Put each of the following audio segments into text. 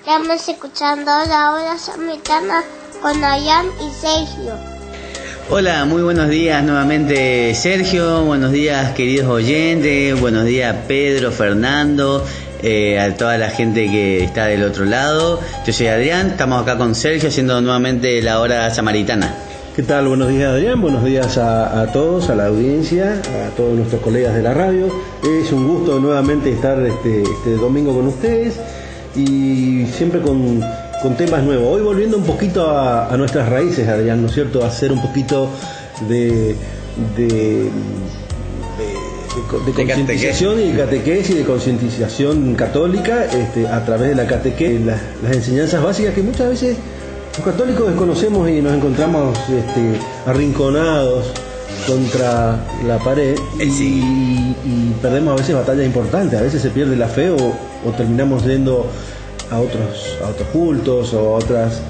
Estamos escuchando la hora samaritana con Adrián y Sergio. Hola, muy buenos días nuevamente Sergio, buenos días queridos oyentes, buenos días Pedro, Fernando, a toda la gente que está del otro lado. Yo soy Adrián, estamos acá con Sergio haciendo nuevamente la hora samaritana. ¿Qué tal? Buenos días Adrián, buenos días a todos, a la audiencia, a todos nuestros colegas de la radio. Es un gusto nuevamente estar este domingo con ustedes y siempre con temas nuevos. Hoy volviendo un poquito a nuestras raíces, Adrián, ¿no es cierto? A hacer un poquito de concientización y de catequesis, de concientización católica a través de la catequesis, las enseñanzas básicas que muchas veces los católicos desconocemos y nos encontramos arrinconados contra la pared y perdemos a veces batallas importantes. A veces se pierde la fe o terminamos yendo a otros cultos o a otras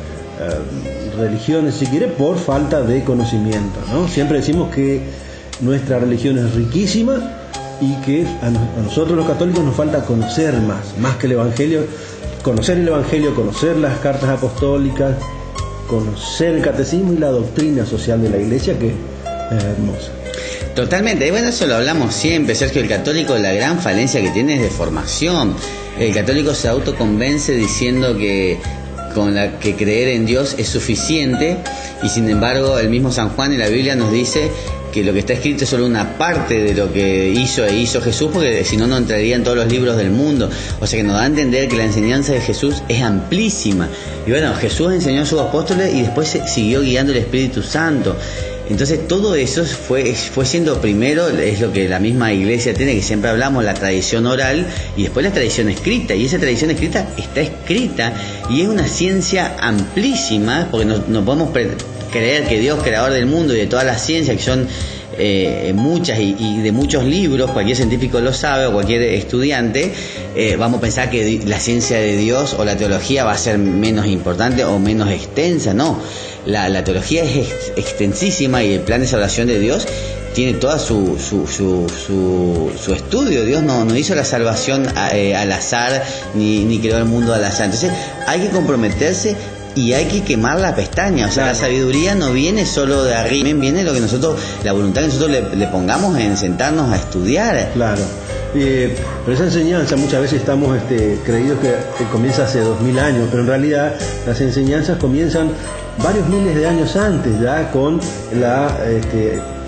religiones, si quiere, por falta de conocimiento, ¿no? Siempre decimos que nuestra religión es riquísima y que a nosotros los católicos nos falta conocer más que el Evangelio, conocer el Evangelio, conocer las cartas apostólicas, conocer el catecismo y la doctrina social de la Iglesia, que es hermosa. Totalmente, y bueno, eso lo hablamos siempre, Sergio. El católico, la gran falencia que tiene es de formación. El católico se autoconvence diciendo que que creer en Dios es suficiente, y sin embargo el mismo San Juan en la Biblia nos dice que lo que está escrito es solo una parte de lo que hizo Jesús, porque si no, no entraría en todos los libros del mundo. O sea que nos da a entender que la enseñanza de Jesús es amplísima. Y bueno, Jesús enseñó a sus apóstoles y después siguió guiando el Espíritu Santo. Entonces todo eso fue siendo primero, es lo que la misma Iglesia tiene, que siempre hablamos, la tradición oral y después la tradición escrita. Y esa tradición escrita está escrita y es una ciencia amplísima, porque no podemos creer que Dios, creador del mundo y de todas las ciencias, que son muchas y de muchos libros, cualquier científico lo sabe o cualquier estudiante, vamos a pensar que la ciencia de Dios o la teología va a ser menos importante o menos extensa. No, la teología es extensísima y el plan de salvación de Dios tiene toda su estudio. Dios no hizo la salvación al azar, ni creó el mundo al azar. Entonces hay que comprometerse y hay que quemar la pestaña. O sea, claro, la sabiduría no viene solo de arriba, también viene la voluntad que nosotros le pongamos en sentarnos a estudiar. Claro. Pero esa enseñanza muchas veces estamos creídos que comienza hace 2000 años, pero en realidad las enseñanzas comienzan varios miles de años antes, ya con la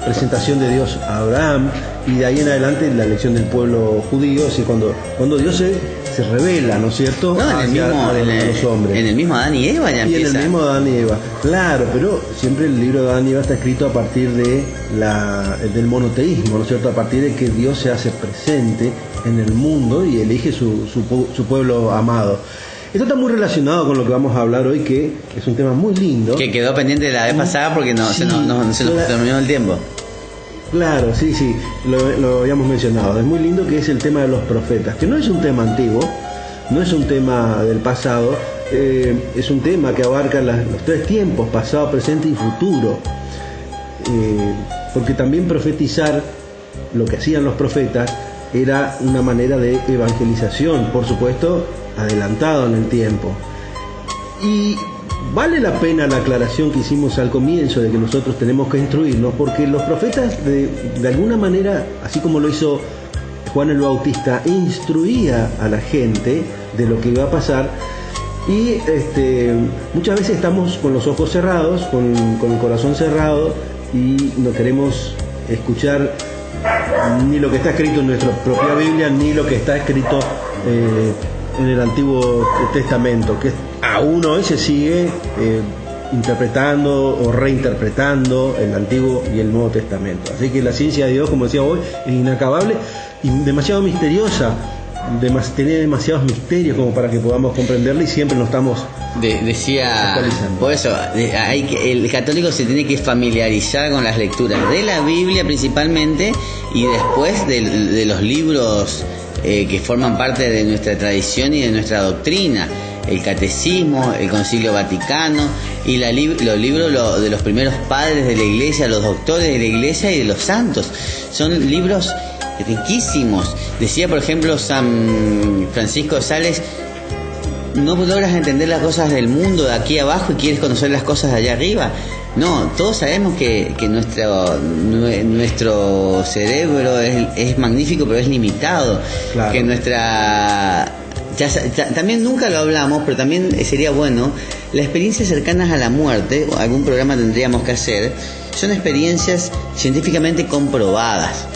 presentación de Dios a Abraham, y de ahí en adelante la elección del pueblo judío, así cuando Dios se revela, ¿no es cierto?, a los hombres. En el mismo Adán y Eva ya empieza. En el mismo Adán y Eva, claro, pero siempre el libro de Adán y Eva está escrito a partir del monoteísmo, ¿no es cierto?, a partir de que Dios se hace presente en el mundo y elige su pueblo amado. Esto está muy relacionado con lo que vamos a hablar hoy, que es un tema muy lindo. Que quedó pendiente de la vez pasada porque se nos terminó el tiempo. Claro, sí, lo habíamos mencionado. Es muy lindo, que es el tema de los profetas, que no es un tema antiguo, no es un tema del pasado, es un tema que abarca los tres tiempos, pasado, presente y futuro. Porque también profetizar, lo que hacían los profetas, era una manera de evangelización, por supuesto, adelantado en el tiempo. Y vale la pena la aclaración que hicimos al comienzo de que nosotros tenemos que instruirnos, porque los profetas de alguna manera, así como lo hizo Juan el Bautista, instruía a la gente de lo que iba a pasar. Y muchas veces estamos con los ojos cerrados, con el corazón cerrado, y no queremos escuchar ni lo que está escrito en nuestra propia Biblia, ni lo que está escrito en el Antiguo Testamento, que aún hoy se sigue interpretando o reinterpretando el Antiguo y el Nuevo Testamento. Así que la ciencia de Dios, como decía hoy, es inacabable y demasiado misteriosa, tiene demasiados misterios como para que podamos comprenderla, y siempre nos estamos decía actualizando. Por eso el católico se tiene que familiarizar con las lecturas de la Biblia principalmente, y después de los libros que forman parte de nuestra tradición y de nuestra doctrina, el Catecismo, el Concilio Vaticano y los libros de los primeros padres de la Iglesia, los doctores de la Iglesia y de los santos. Son libros riquísimos. Decía, por ejemplo, San Francisco de Sales, no logras entender las cosas del mundo de aquí abajo y quieres conocer las cosas de allá arriba. No, todos sabemos que nuestro cerebro es magnífico, pero es limitado. Claro. Que también nunca lo hablamos, pero también sería bueno, las experiencias cercanas a la muerte, algún programa tendríamos que hacer, son experiencias científicamente comprobadas,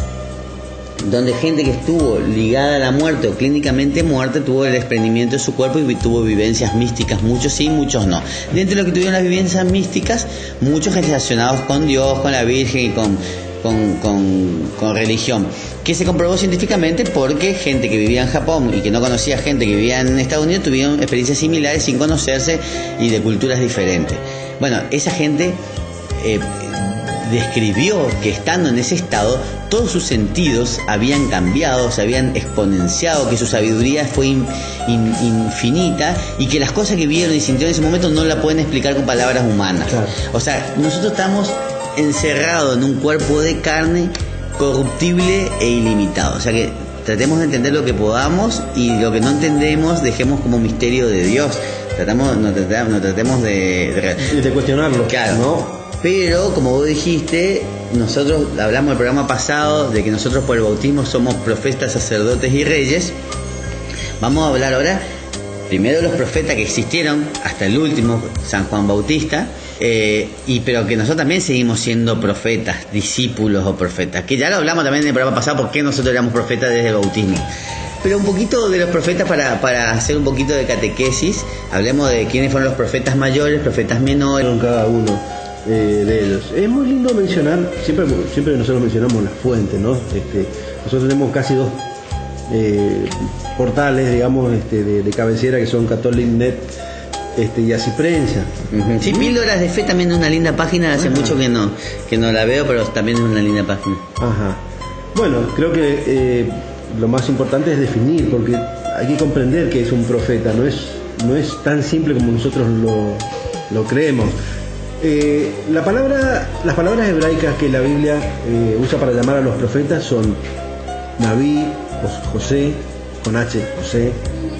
donde gente que estuvo ligada a la muerte o clínicamente muerta tuvo el desprendimiento de su cuerpo y tuvo vivencias místicas, muchos sí, muchos no. Dentro de lo que tuvieron las vivencias místicas, muchos relacionados con Dios, con la Virgen y con religión, que se comprobó científicamente porque gente que vivía en Japón y que no conocía gente que vivía en Estados Unidos tuvieron experiencias similares sin conocerse y de culturas diferentes. Bueno, esa gente describió que estando en ese estado todos sus sentidos habían cambiado, se habían exponenciado, que su sabiduría fue infinita y que las cosas que vieron y sintieron en ese momento no la pueden explicar con palabras humanas. Claro. O sea, nosotros estamos encerrados en un cuerpo de carne corruptible e ilimitado. O sea que tratemos de entender lo que podamos y lo que no entendemos dejemos como misterio de Dios. No tratemos de cuestionarlo. Claro, ¿no? Pero, como vos dijiste, nosotros hablamos el programa pasado de que nosotros por el bautismo somos profetas, sacerdotes y reyes. Vamos a hablar ahora primero de los profetas que existieron hasta el último, San Juan Bautista, pero que nosotros también seguimos siendo profetas, discípulos o profetas, que ya lo hablamos también en el programa pasado, por qué nosotros éramos profetas desde el bautismo. Pero un poquito de los profetas para hacer un poquito de catequesis, hablemos de quiénes fueron los profetas mayores, profetas menores. Con cada uno de ellos. Es muy lindo mencionar, siempre nosotros mencionamos la fuente, ¿no? Nosotros tenemos casi dos portales, digamos, de cabecera que son Catholic.net y Asiprensa. Uh-huh. Sí, Píldoras de Fe también es una linda página, hace mucho que no la veo, pero también es una linda página. Ajá. Bueno, creo que lo más importante es definir, porque hay que comprender que es un profeta, no es tan simple como nosotros lo creemos. Las palabras hebraicas que la Biblia usa para llamar a los profetas son Naví, José, con H, José,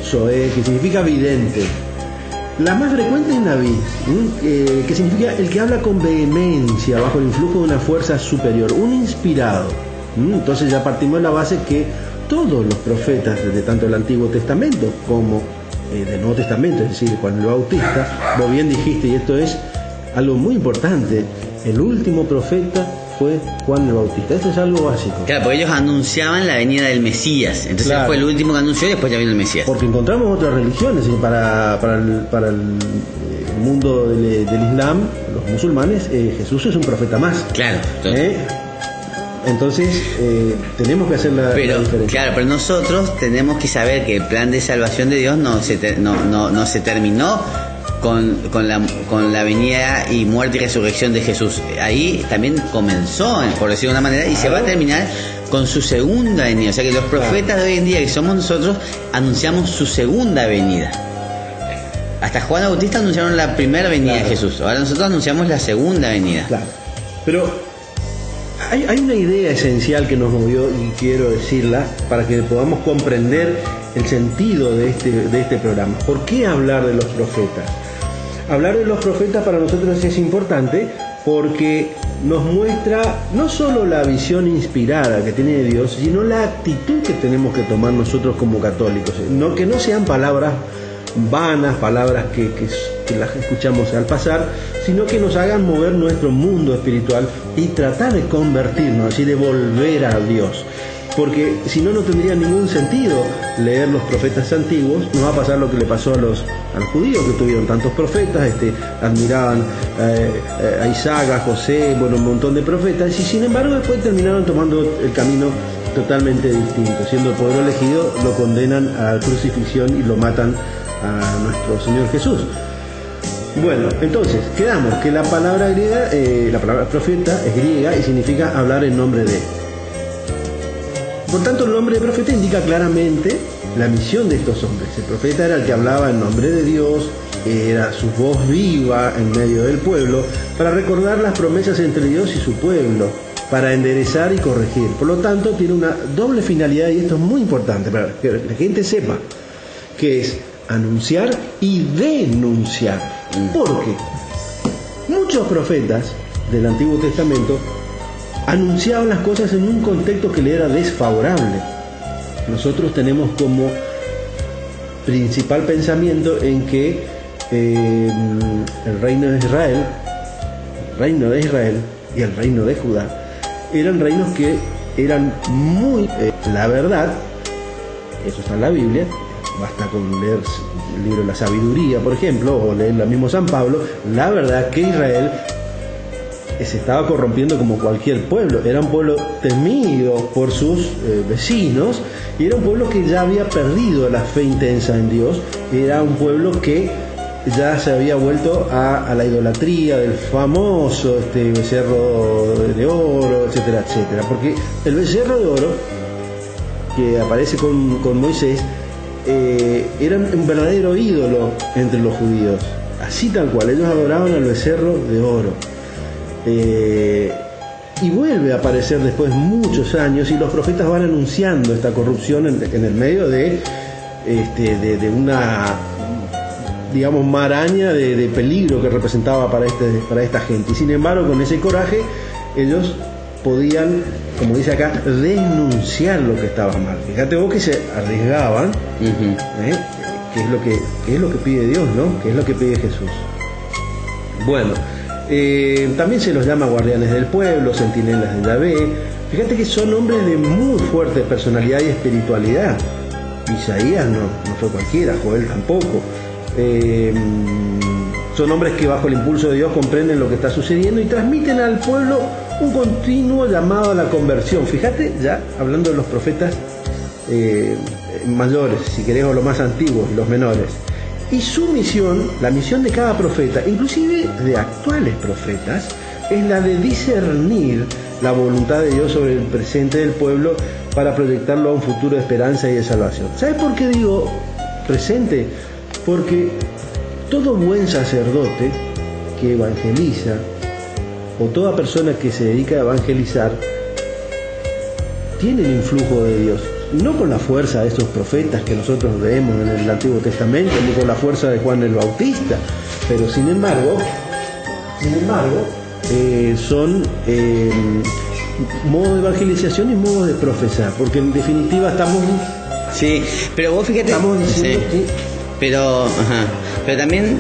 Zoé, que significa vidente. La más frecuente es Naví, que significa el que habla con vehemencia bajo el influjo de una fuerza superior, un inspirado. Entonces ya partimos de la base que todos los profetas, desde tanto el Antiguo Testamento como del Nuevo Testamento, es decir, Juan el Bautista, vos bien dijiste, y esto es algo muy importante, el último profeta fue Juan el Bautista. Esto es algo básico. Claro, porque ellos anunciaban la venida del Mesías. Entonces claro, fue el último que anunció y después ya vino el Mesías. Porque encontramos otras religiones para el mundo del Islam, los musulmanes, Jesús es un profeta más. Claro. Entonces tenemos que hacer la diferencia. Claro, pero nosotros tenemos que saber que el plan de salvación de Dios no se terminó con la venida y muerte y resurrección de Jesús. Ahí también comenzó, por decirlo de una manera, y se va a terminar con su segunda venida. O sea que los profetas de hoy en día, que somos nosotros, anunciamos su segunda venida. Hasta Juan Bautista anunciaron la primera venida de Jesús. Ahora nosotros anunciamos la segunda venida. Claro. Pero hay una idea esencial que nos movió y quiero decirla para que podamos comprender el sentido de este programa. ¿Por qué hablar de los profetas? Hablar de los profetas para nosotros es importante porque nos muestra no solo la visión inspirada que tiene Dios, sino la actitud que tenemos que tomar nosotros como católicos. Que no sean palabras vanas, palabras que las escuchamos al pasar, sino que nos hagan mover nuestro mundo espiritual y tratar de convertirnos y de volver a Dios. Porque si no, no tendría ningún sentido leer los profetas antiguos. Nos va a pasar lo que le pasó a los judíos, que tuvieron tantos profetas, admiraban a Isaac, a José, un montón de profetas, y sin embargo después terminaron tomando el camino totalmente distinto. Siendo el pueblo elegido, lo condenan a la crucifixión y lo matan a nuestro Señor Jesús. Bueno, entonces, quedamos que la palabra griega, la palabra profeta es griega y significa hablar en nombre de. Por tanto, el nombre de profeta indica claramente la misión de estos hombres. El profeta era el que hablaba en nombre de Dios, era su voz viva en medio del pueblo, para recordar las promesas entre Dios y su pueblo, para enderezar y corregir. Por lo tanto, tiene una doble finalidad, y esto es muy importante para que la gente sepa, que es anunciar y denunciar. Porque muchos profetas del Antiguo Testamento anunciaban las cosas en un contexto que le era desfavorable. Nosotros tenemos como principal pensamiento en que el reino de Israel y el reino de Judá eran reinos que eran muy, la verdad, eso está en la Biblia, basta con leer el libro de la sabiduría, por ejemplo, o leer el mismo San Pablo, la verdad que Israel se estaba corrompiendo como cualquier pueblo. Era un pueblo temido por sus vecinos, y era un pueblo que ya había perdido la fe intensa en Dios. Era un pueblo que ya se había vuelto a la idolatría del famoso becerro de oro, etcétera, etcétera. Porque el becerro de oro que aparece con Moisés era un verdadero ídolo entre los judíos, así tal cual. Ellos adoraban al becerro de oro. Y vuelve a aparecer después de muchos años, y los profetas van anunciando esta corrupción en el medio de una, digamos, maraña de peligro que representaba para esta gente. Y sin embargo, con ese coraje, ellos podían, como dice acá, denunciar lo que estaba mal. Fíjate vos que se arriesgaban, que es lo que pide Dios, ¿no? Que es lo que pide Jesús. Bueno, también se los llama guardianes del pueblo, centinelas de Yahvé. Fíjate que son hombres de muy fuerte personalidad y espiritualidad. Isaías no fue cualquiera, Joel tampoco. Son hombres que bajo el impulso de Dios comprenden lo que está sucediendo y transmiten al pueblo un continuo llamado a la conversión. Fíjate, ya hablando de los profetas mayores, si querés, o los más antiguos, los menores. Y su misión, la misión de cada profeta, inclusive de actuales profetas, es la de discernir la voluntad de Dios sobre el presente del pueblo para proyectarlo a un futuro de esperanza y de salvación. ¿Sabes por qué digo presente? Porque todo buen sacerdote que evangeliza, o toda persona que se dedica a evangelizar, tiene el influjo de Dios. No con la fuerza de esos profetas que nosotros vemos en el Antiguo Testamento, ni con la fuerza de Juan el Bautista, pero sin embargo son modos de evangelización y modos de profesar, porque en definitiva estamos... Sí, pero vos fíjate... Estamos diciendo que... Pero también...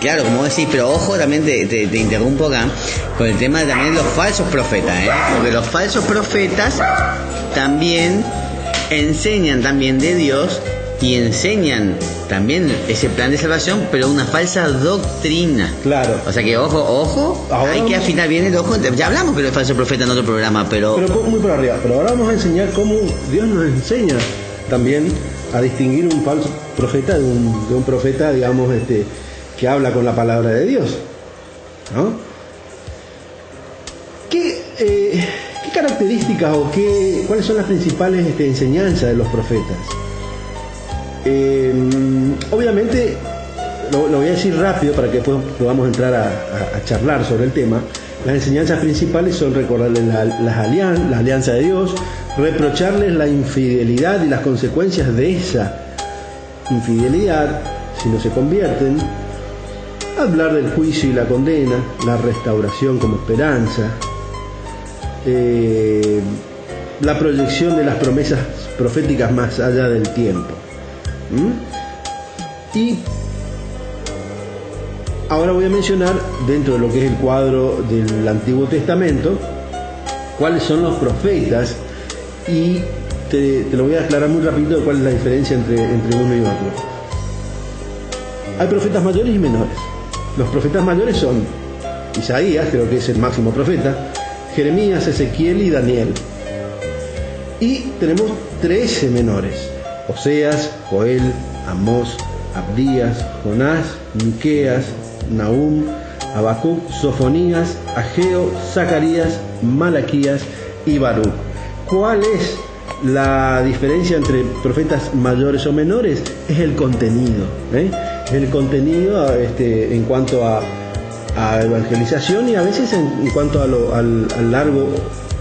Claro, como decís, pero ojo, también te interrumpo acá con el tema también de los falsos profetas, porque los falsos profetas también enseñan también de Dios y enseñan también ese plan de salvación, pero una falsa doctrina. Claro. O sea que ojo, ahora hay que afinar bien el ojo. Ya hablamos de falso profeta en otro programa, pero muy por arriba. Pero ahora vamos a enseñar cómo Dios nos enseña también a distinguir un falso profeta de un profeta, digamos, que habla con la palabra de Dios, ¿no? ¿Qué características o cuáles son las principales enseñanzas de los profetas? Obviamente, lo voy a decir rápido para que después podamos entrar a charlar sobre el tema. Las enseñanzas principales son recordarles la alianza de Dios, reprocharles la infidelidad y las consecuencias de esa infidelidad si no se convierten, hablar del juicio y la condena, la restauración como esperanza, la proyección de las promesas proféticas más allá del tiempo. Y ahora voy a mencionar, dentro de lo que es el cuadro del Antiguo Testamento, cuáles son los profetas, y te lo voy a aclarar muy rápido cuál es la diferencia entre uno y otro. Hay profetas mayores y menores. Los profetas mayores son Isaías, creo que es el máximo profeta, Jeremías, Ezequiel y Daniel. Y tenemos 13 menores: Oseas, Joel, Amós, Abdías, Jonás, Miqueas, Nahum, Habacuc, Sofonías, Ageo, Zacarías, Malaquías y Baruc. ¿Cuál es la diferencia entre profetas mayores o menores? Es el contenido, el contenido en cuanto a evangelización, y a veces en cuanto al largo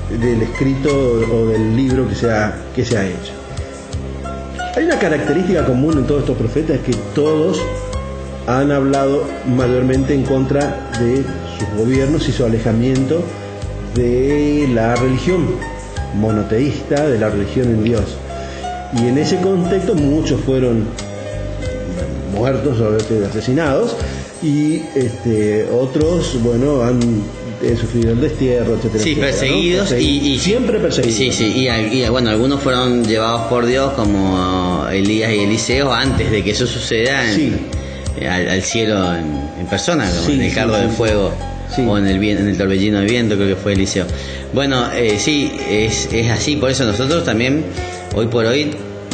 del escrito o del libro que se ha hecho. Hay una característica común en todos estos profetas, es que todos han hablado mayormente en contra de sus gobiernos y su alejamiento de la religión monoteísta, de la religión en Dios. Y en ese contexto muchos fueron muertos o asesinados, y otros, bueno, han sufrido el destierro, etcétera. Sí, etcétera, perseguidos, ¿no? y siempre perseguidos. Sí, sí, y bueno, algunos fueron llevados por Dios, como Elías y Eliseo, antes de que eso suceda al cielo en persona, como en el carro de fuego. Sí. O en el torbellino de viento, creo que fue Eliseo. Bueno, sí, es así. Por eso nosotros también, hoy por hoy,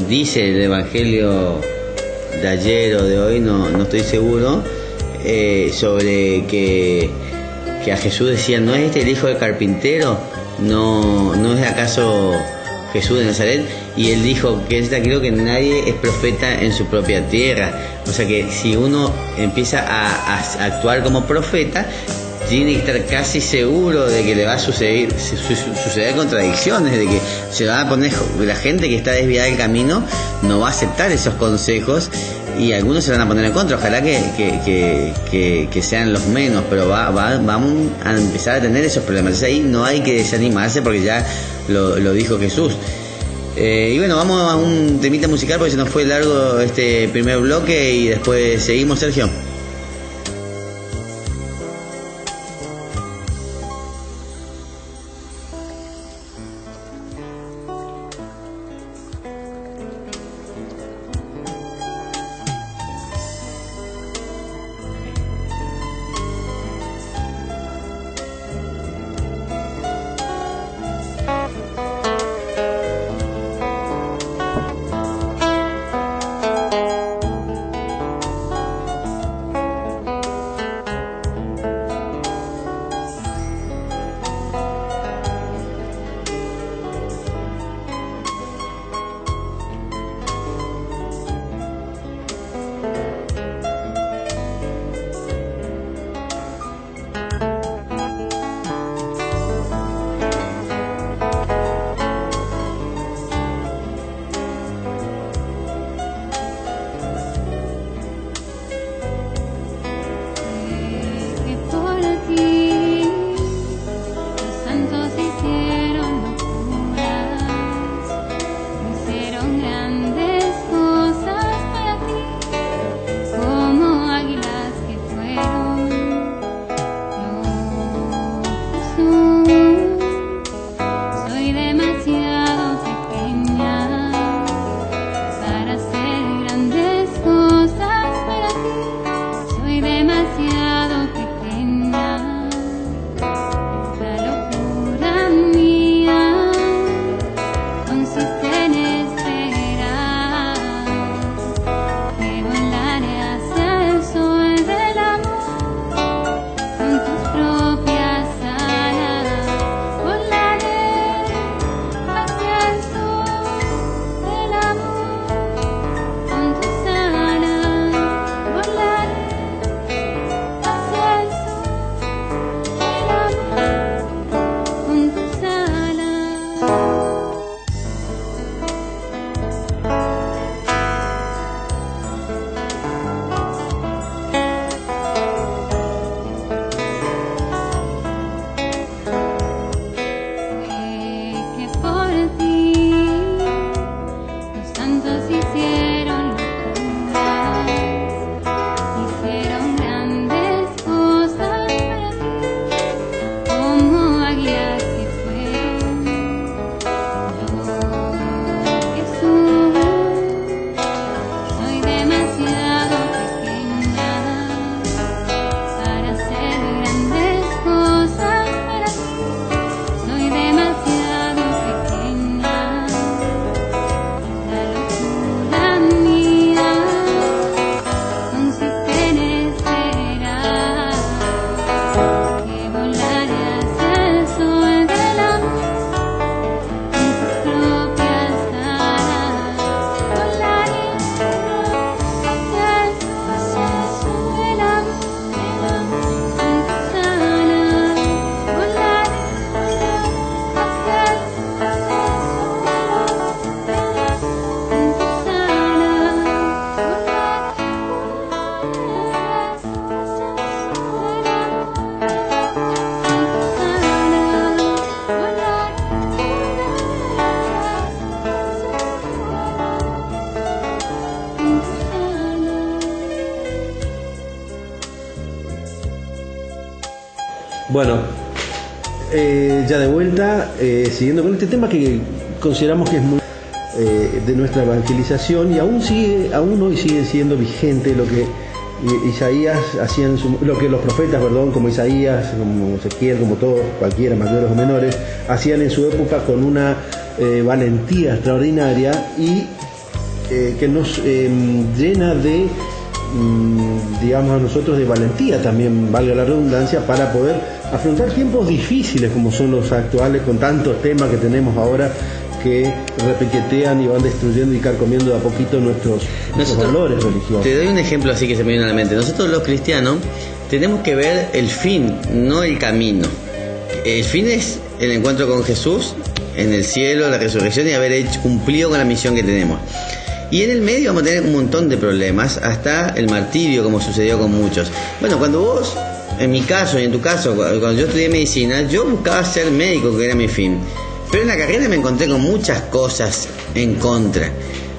dice el Evangelio de ayer o de hoy, no estoy seguro, sobre que a Jesús decían, ¿no es este el hijo del carpintero? ¿No es acaso Jesús de Nazaret? Y él dijo que creo que nadie es profeta en su propia tierra. O sea que si uno empieza a actuar como profeta, tiene que estar casi seguro de que le va a suceder contradicciones, de que se va a poner, la gente que está desviada del camino no va a aceptar esos consejos, y algunos se van a poner en contra. Ojalá que sean los menos, pero vamos a empezar a tener esos problemas. Entonces ahí no hay que desanimarse, porque ya lo dijo Jesús. Y bueno, vamos a un temita musical porque se nos fue largo este primer bloque, y después seguimos, Sergio. Bueno, ya de vuelta, siguiendo con este tema que consideramos que es muy de nuestra evangelización, y aún hoy sigue siendo vigente lo que Isaías hacía lo que los profetas, como Isaías, como Ezequiel, como todos, cualquiera, mayores o menores, hacían en su época con una valentía extraordinaria y que nos llena de, digamos, a nosotros de valentía también, valga la redundancia, para poder afrontar tiempos difíciles como son los actuales, con tantos temas que tenemos ahora que repiquetean y van destruyendo y carcomiendo de a poquito nuestros valores religiosos. Te doy un ejemplo así que se me viene a la mente. Nosotros los cristianos tenemos que ver el fin, no el camino. El fin es el encuentro con Jesús en el cielo, la resurrección y haber cumplido con la misión que tenemos. Y en el medio vamos a tener un montón de problemas, hasta el martirio, como sucedió con muchos. Bueno, cuando vos, en mi caso y en tu caso, cuando yo estudié medicina, yo buscaba ser médico, que era mi fin. Pero en la carrera me encontré con muchas cosas en contra,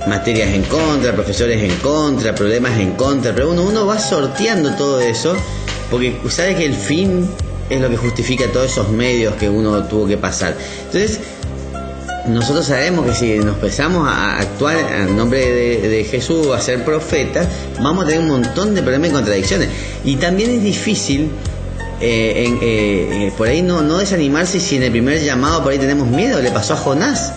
materias en contra, profesores en contra, problemas en contra, pero uno va sorteando todo eso, porque sabe que el fin es lo que justifica todos esos medios que uno tuvo que pasar. Entonces, nosotros sabemos que si nos empezamos a actuar en nombre de Jesús, a ser profetas, vamos a tener un montón de problemas y contradicciones. Y también es difícil por ahí no desanimarse si en el primer llamado por ahí tenemos miedo. Le pasó a Jonás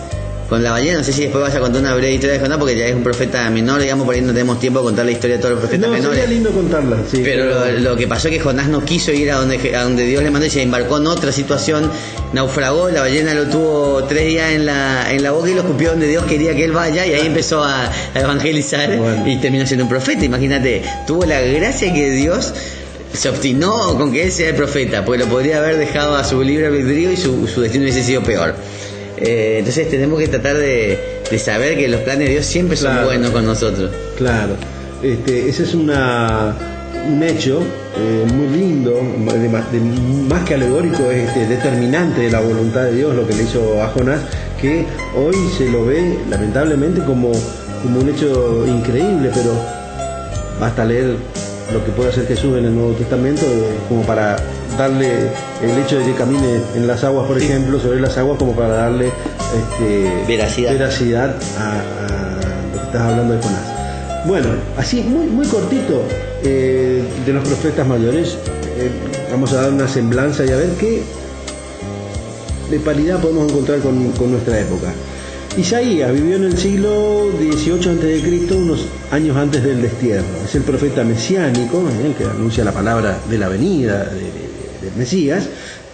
con la ballena. No sé si después vas a contar una breve historia de Jonás, porque ya es un profeta menor, digamos, por ahí no tenemos tiempo de contar la historia de todos los profetas menores. Sería lindo contarla, sí. Pero lo que pasó es que Jonás no quiso ir a donde Dios le mandó y se embarcó en otra situación, naufragó, la ballena lo tuvo 3 días en la boca y lo escupió donde Dios quería que él vaya, y ahí empezó a evangelizar, bueno, y terminó siendo un profeta. Imagínate, tuvo la gracia que Dios se obstinó con que él sea el profeta, porque lo podría haber dejado a su libre albedrío y su destino hubiese sido peor. Entonces tenemos que tratar de saber que los planes de Dios siempre son buenos con nosotros. Claro, ese es un hecho muy lindo, más que alegórico, determinante de la voluntad de Dios, lo que le hizo a Jonás, que hoy se lo ve lamentablemente como un hecho increíble, pero basta leer lo que puede hacer Jesús en el Nuevo Testamento como para darle el hecho de que camine en las aguas, por ejemplo, sobre las aguas, como para darle veracidad a lo que estás hablando de Jonás. Bueno, así muy cortito de los profetas mayores, vamos a dar una semblanza y a ver qué de paridad podemos encontrar con nuestra época. Isaías vivió en el siglo XVIII a.C., unos años antes del destierro. Es el profeta mesiánico, que anuncia la palabra de la venida del Mesías,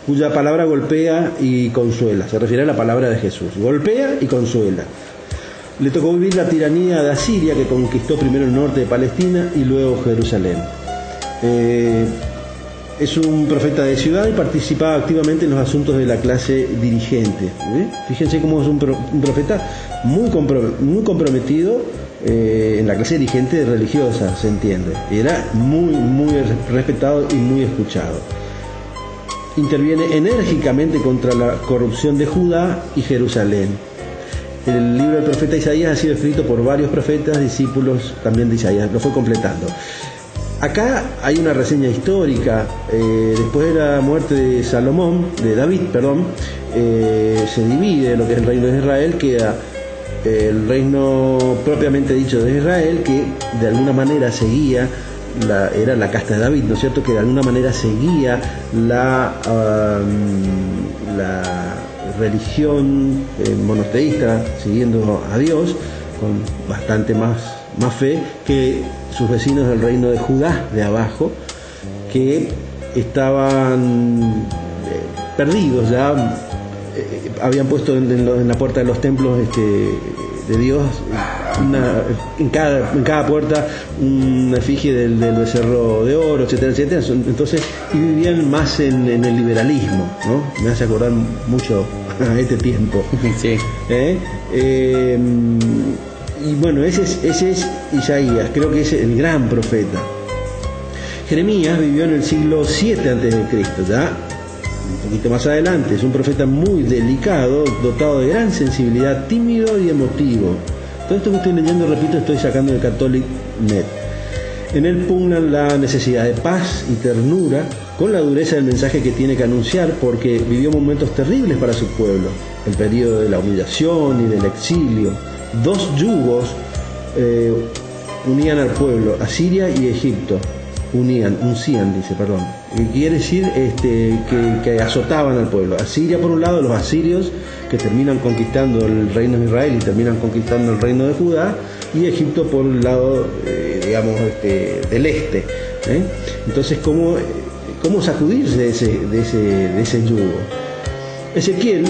cuya palabra golpea y consuela. Se refiere a la palabra de Jesús. Golpea y consuela. Le tocó vivir la tiranía de Asiria, que conquistó primero el norte de Palestina y luego Jerusalén. Es un profeta de ciudad y participaba activamente en los asuntos de la clase dirigente. Fíjense cómo es un profeta muy comprometido en la clase dirigente religiosa, se entiende. Era muy respetado y muy escuchado. Interviene enérgicamente contra la corrupción de Judá y Jerusalén. El libro del profeta Isaías ha sido escrito por varios profetas, discípulos también de Isaías, lo fue completando. Acá hay una reseña histórica. Después de la muerte de David, se divide lo que es el reino de Israel, queda el reino propiamente dicho de Israel, que de alguna manera seguía, era la casta de David, ¿no es cierto?, que de alguna manera seguía la religión monoteísta, siguiendo a Dios, con bastante más fe que sus vecinos del reino de Judá, de abajo, que estaban perdidos ya. Habían puesto en la puerta de los templos de Dios, en cada puerta, una efigie del becerro de oro, etcétera. Entonces, y vivían más en el liberalismo, ¿no? Me hace acordar mucho a este tiempo. Sí. Y bueno, ese es Isaías, creo que es el gran profeta. Jeremías vivió en el siglo VII a.C., ya un poquito más adelante. Es un profeta muy delicado, dotado de gran sensibilidad, tímido y emotivo. Todo esto que estoy leyendo, repito, estoy sacando de Catholic.net. En él pugnan la necesidad de paz y ternura con la dureza del mensaje que tiene que anunciar, porque vivió momentos terribles para su pueblo, el periodo de la humillación y del exilio. Dos yugos unían al pueblo, Asiria y Egipto. Uncían, que quiere decir que azotaban al pueblo. Asiria por un lado, los asirios, que terminan conquistando el reino de Israel y terminan conquistando el reino de Judá, y Egipto por el lado del este. Entonces, ¿cómo sacudirse de ese yugo? Ezequiel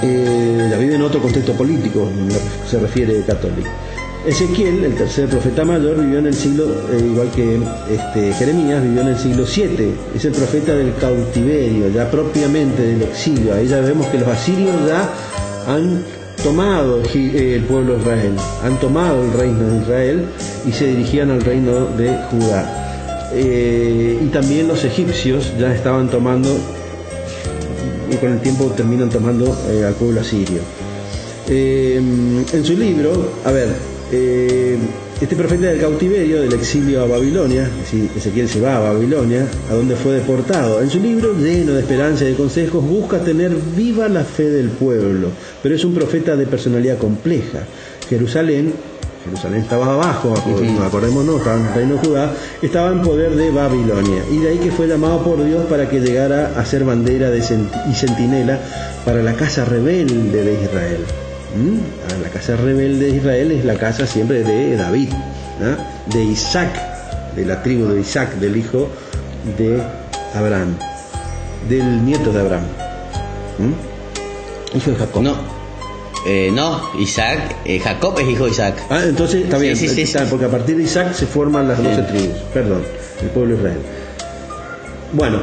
la vive en otro contexto político, se refiere católico. Ezequiel, el tercer profeta mayor, vivió en el siglo, igual que Jeremías, vivió en el siglo VII. Es el profeta del cautiverio, ya propiamente del exilio. Ahí ya vemos que los asirios ya han tomado el pueblo de Israel, han tomado el reino de Israel y se dirigían al reino de Judá. Y también los egipcios ya estaban tomando, y con el tiempo terminan tomando al pueblo asirio. En su libro, este profeta del cautiverio, del exilio a Babilonia, Ezequiel se va a Babilonia, a donde fue deportado. En su libro, lleno de esperanza y de consejos, busca tener viva la fe del pueblo, pero es un profeta de personalidad compleja. Jerusalén estaba abajo, acordémonos, estaba en el reino de Judá, estaba en poder de Babilonia, y de ahí que fue llamado por Dios para que llegara a ser bandera y centinela para la casa rebelde de Israel. La casa rebelde de Israel es la casa siempre de David, de Isaac, de la tribu de Isaac, del hijo de Abraham, del nieto de Abraham, hijo de Jacob. Isaac, Jacob es hijo de Isaac. Entonces está bien, sí. Porque a partir de Isaac se forman las 12 tribus, el pueblo de Israel. Bueno,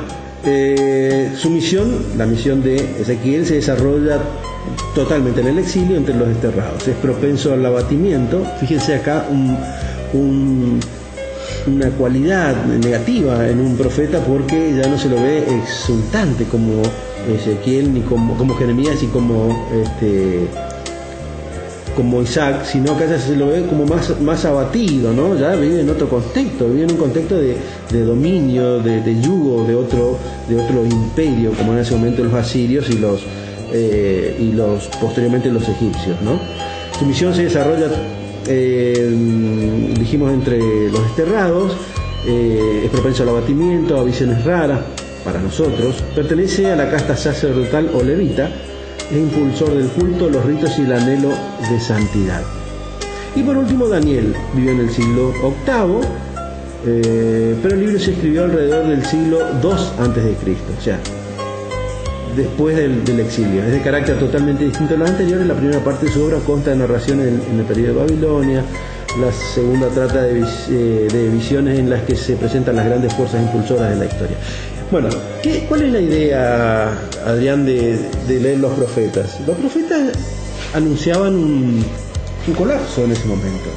su misión, la misión de Ezequiel, se desarrolla totalmente en el exilio entre los desterrados. Es propenso al abatimiento. Fíjense acá una cualidad negativa en un profeta, porque ya no se lo ve exultante como Ezequiel, ni como Jeremías y como Isaac, sino que ya se lo ve como más abatido, ¿no? Ya vive en otro contexto, vive en un contexto de dominio, de yugo de otro imperio, como en ese momento los asirios y posteriormente los egipcios, ¿no? Su misión se desarrolla, dijimos, entre los desterrados. Es propenso al abatimiento, a visiones raras para nosotros. Pertenece a la casta sacerdotal o levita. Es impulsor del culto, los ritos y el anhelo de santidad. Y por último, Daniel vivió en el siglo VIII, pero el libro se escribió alrededor del siglo II a.C., o sea, después del exilio. Es de carácter totalmente distinto a los anteriores. La primera parte de su obra consta de narraciones en el periodo de Babilonia. La segunda trata de visiones en las que se presentan las grandes fuerzas impulsoras de la historia. Bueno, ¿cuál es la idea, Adrián, de leer los profetas? Los profetas anunciaban un colapso en ese momento.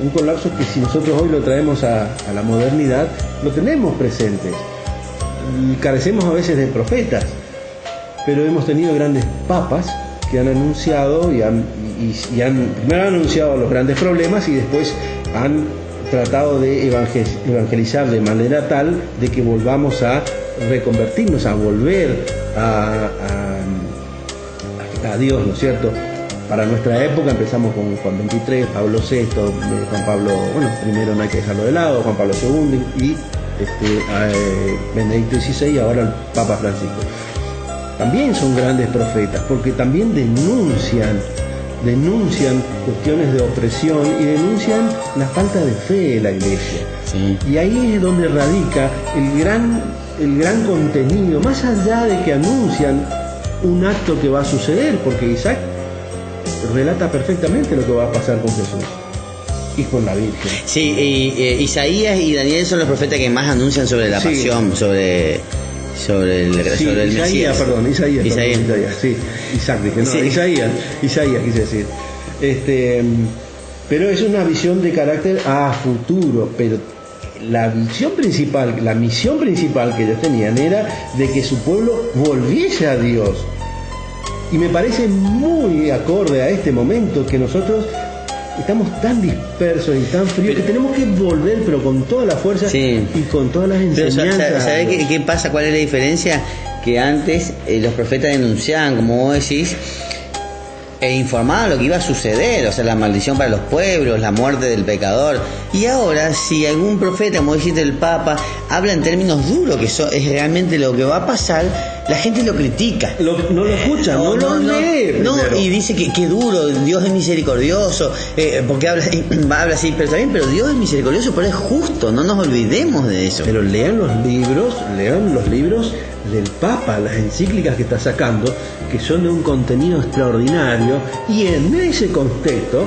Un colapso que, si nosotros hoy lo traemos a la modernidad, lo tenemos presentes. Carecemos a veces de profetas, pero hemos tenido grandes papas que han anunciado y primero han anunciado los grandes problemas y después han tratado de evangelizar de manera tal de que volvamos a reconvertirnos, a volver a Dios, ¿no es cierto? Para nuestra época empezamos con Juan XXIII, Pablo VI, Juan Pablo, primero no hay que dejarlo de lado, Juan Pablo II y Benedicto XVI, y ahora el Papa Francisco. También son grandes profetas, porque también denuncian cuestiones de opresión y denuncian la falta de fe de la iglesia. Sí. Y ahí es donde radica el gran contenido, más allá de que anuncian un acto que va a suceder, porque Isaac relata perfectamente lo que va a pasar con Jesús y con la Virgen. Sí, y Isaías y Daniel son los profetas que más anuncian sobre la pasión, sobre el Mesías. Isaías. Sí, Isaac dije, no, sí. Isaías quise decir. Pero es una visión de carácter a futuro, pero la misión principal que ellos tenían era de que su pueblo volviese a Dios. Y me parece muy acorde a este momento que nosotros estamos tan dispersos y tan fríos que tenemos que volver, pero con toda la fuerza y con todas las enseñanzas. ¿Sabés qué pasa? ¿Cuál es la diferencia? Que antes los profetas denunciaban, como vos decís, e informaban lo que iba a suceder, o sea, la maldición para los pueblos, la muerte del pecador. Y ahora, si algún profeta, como dijiste el Papa, habla en términos duros, que eso es realmente lo que va a pasar, la gente lo critica. No lo escucha, no lo lee. Y dice que duro, Dios es misericordioso, porque habla así, pero está bien, pero Dios es misericordioso, pero es justo, no nos olvidemos de eso. Pero lean los libros del Papa, las encíclicas que está sacando, que son de un contenido extraordinario, y en ese contexto,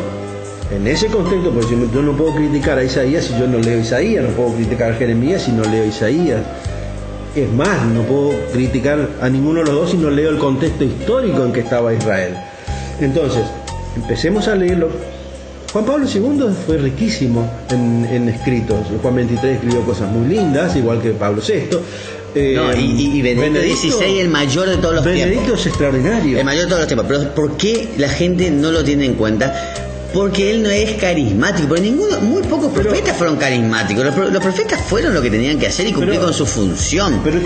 porque yo no puedo criticar a Isaías si yo no leo Isaías, no puedo criticar a Jeremías si no leo Isaías. Es más, no puedo criticar a ninguno de los dos si no leo el contexto histórico en que estaba Israel. Entonces, empecemos a leerlo. Juan Pablo II fue riquísimo en escritos. Juan XXIII escribió cosas muy lindas, igual que Pablo VI. Y Benedicto XVI, el mayor de todos los tiempos. Benedicto es extraordinario. El mayor de todos los tiempos. Pero ¿por qué la gente no lo tiene en cuenta? Porque él no es carismático. Porque muy pocos profetas fueron carismáticos. Los profetas fueron lo que tenían que hacer y cumplir con su función. Pero,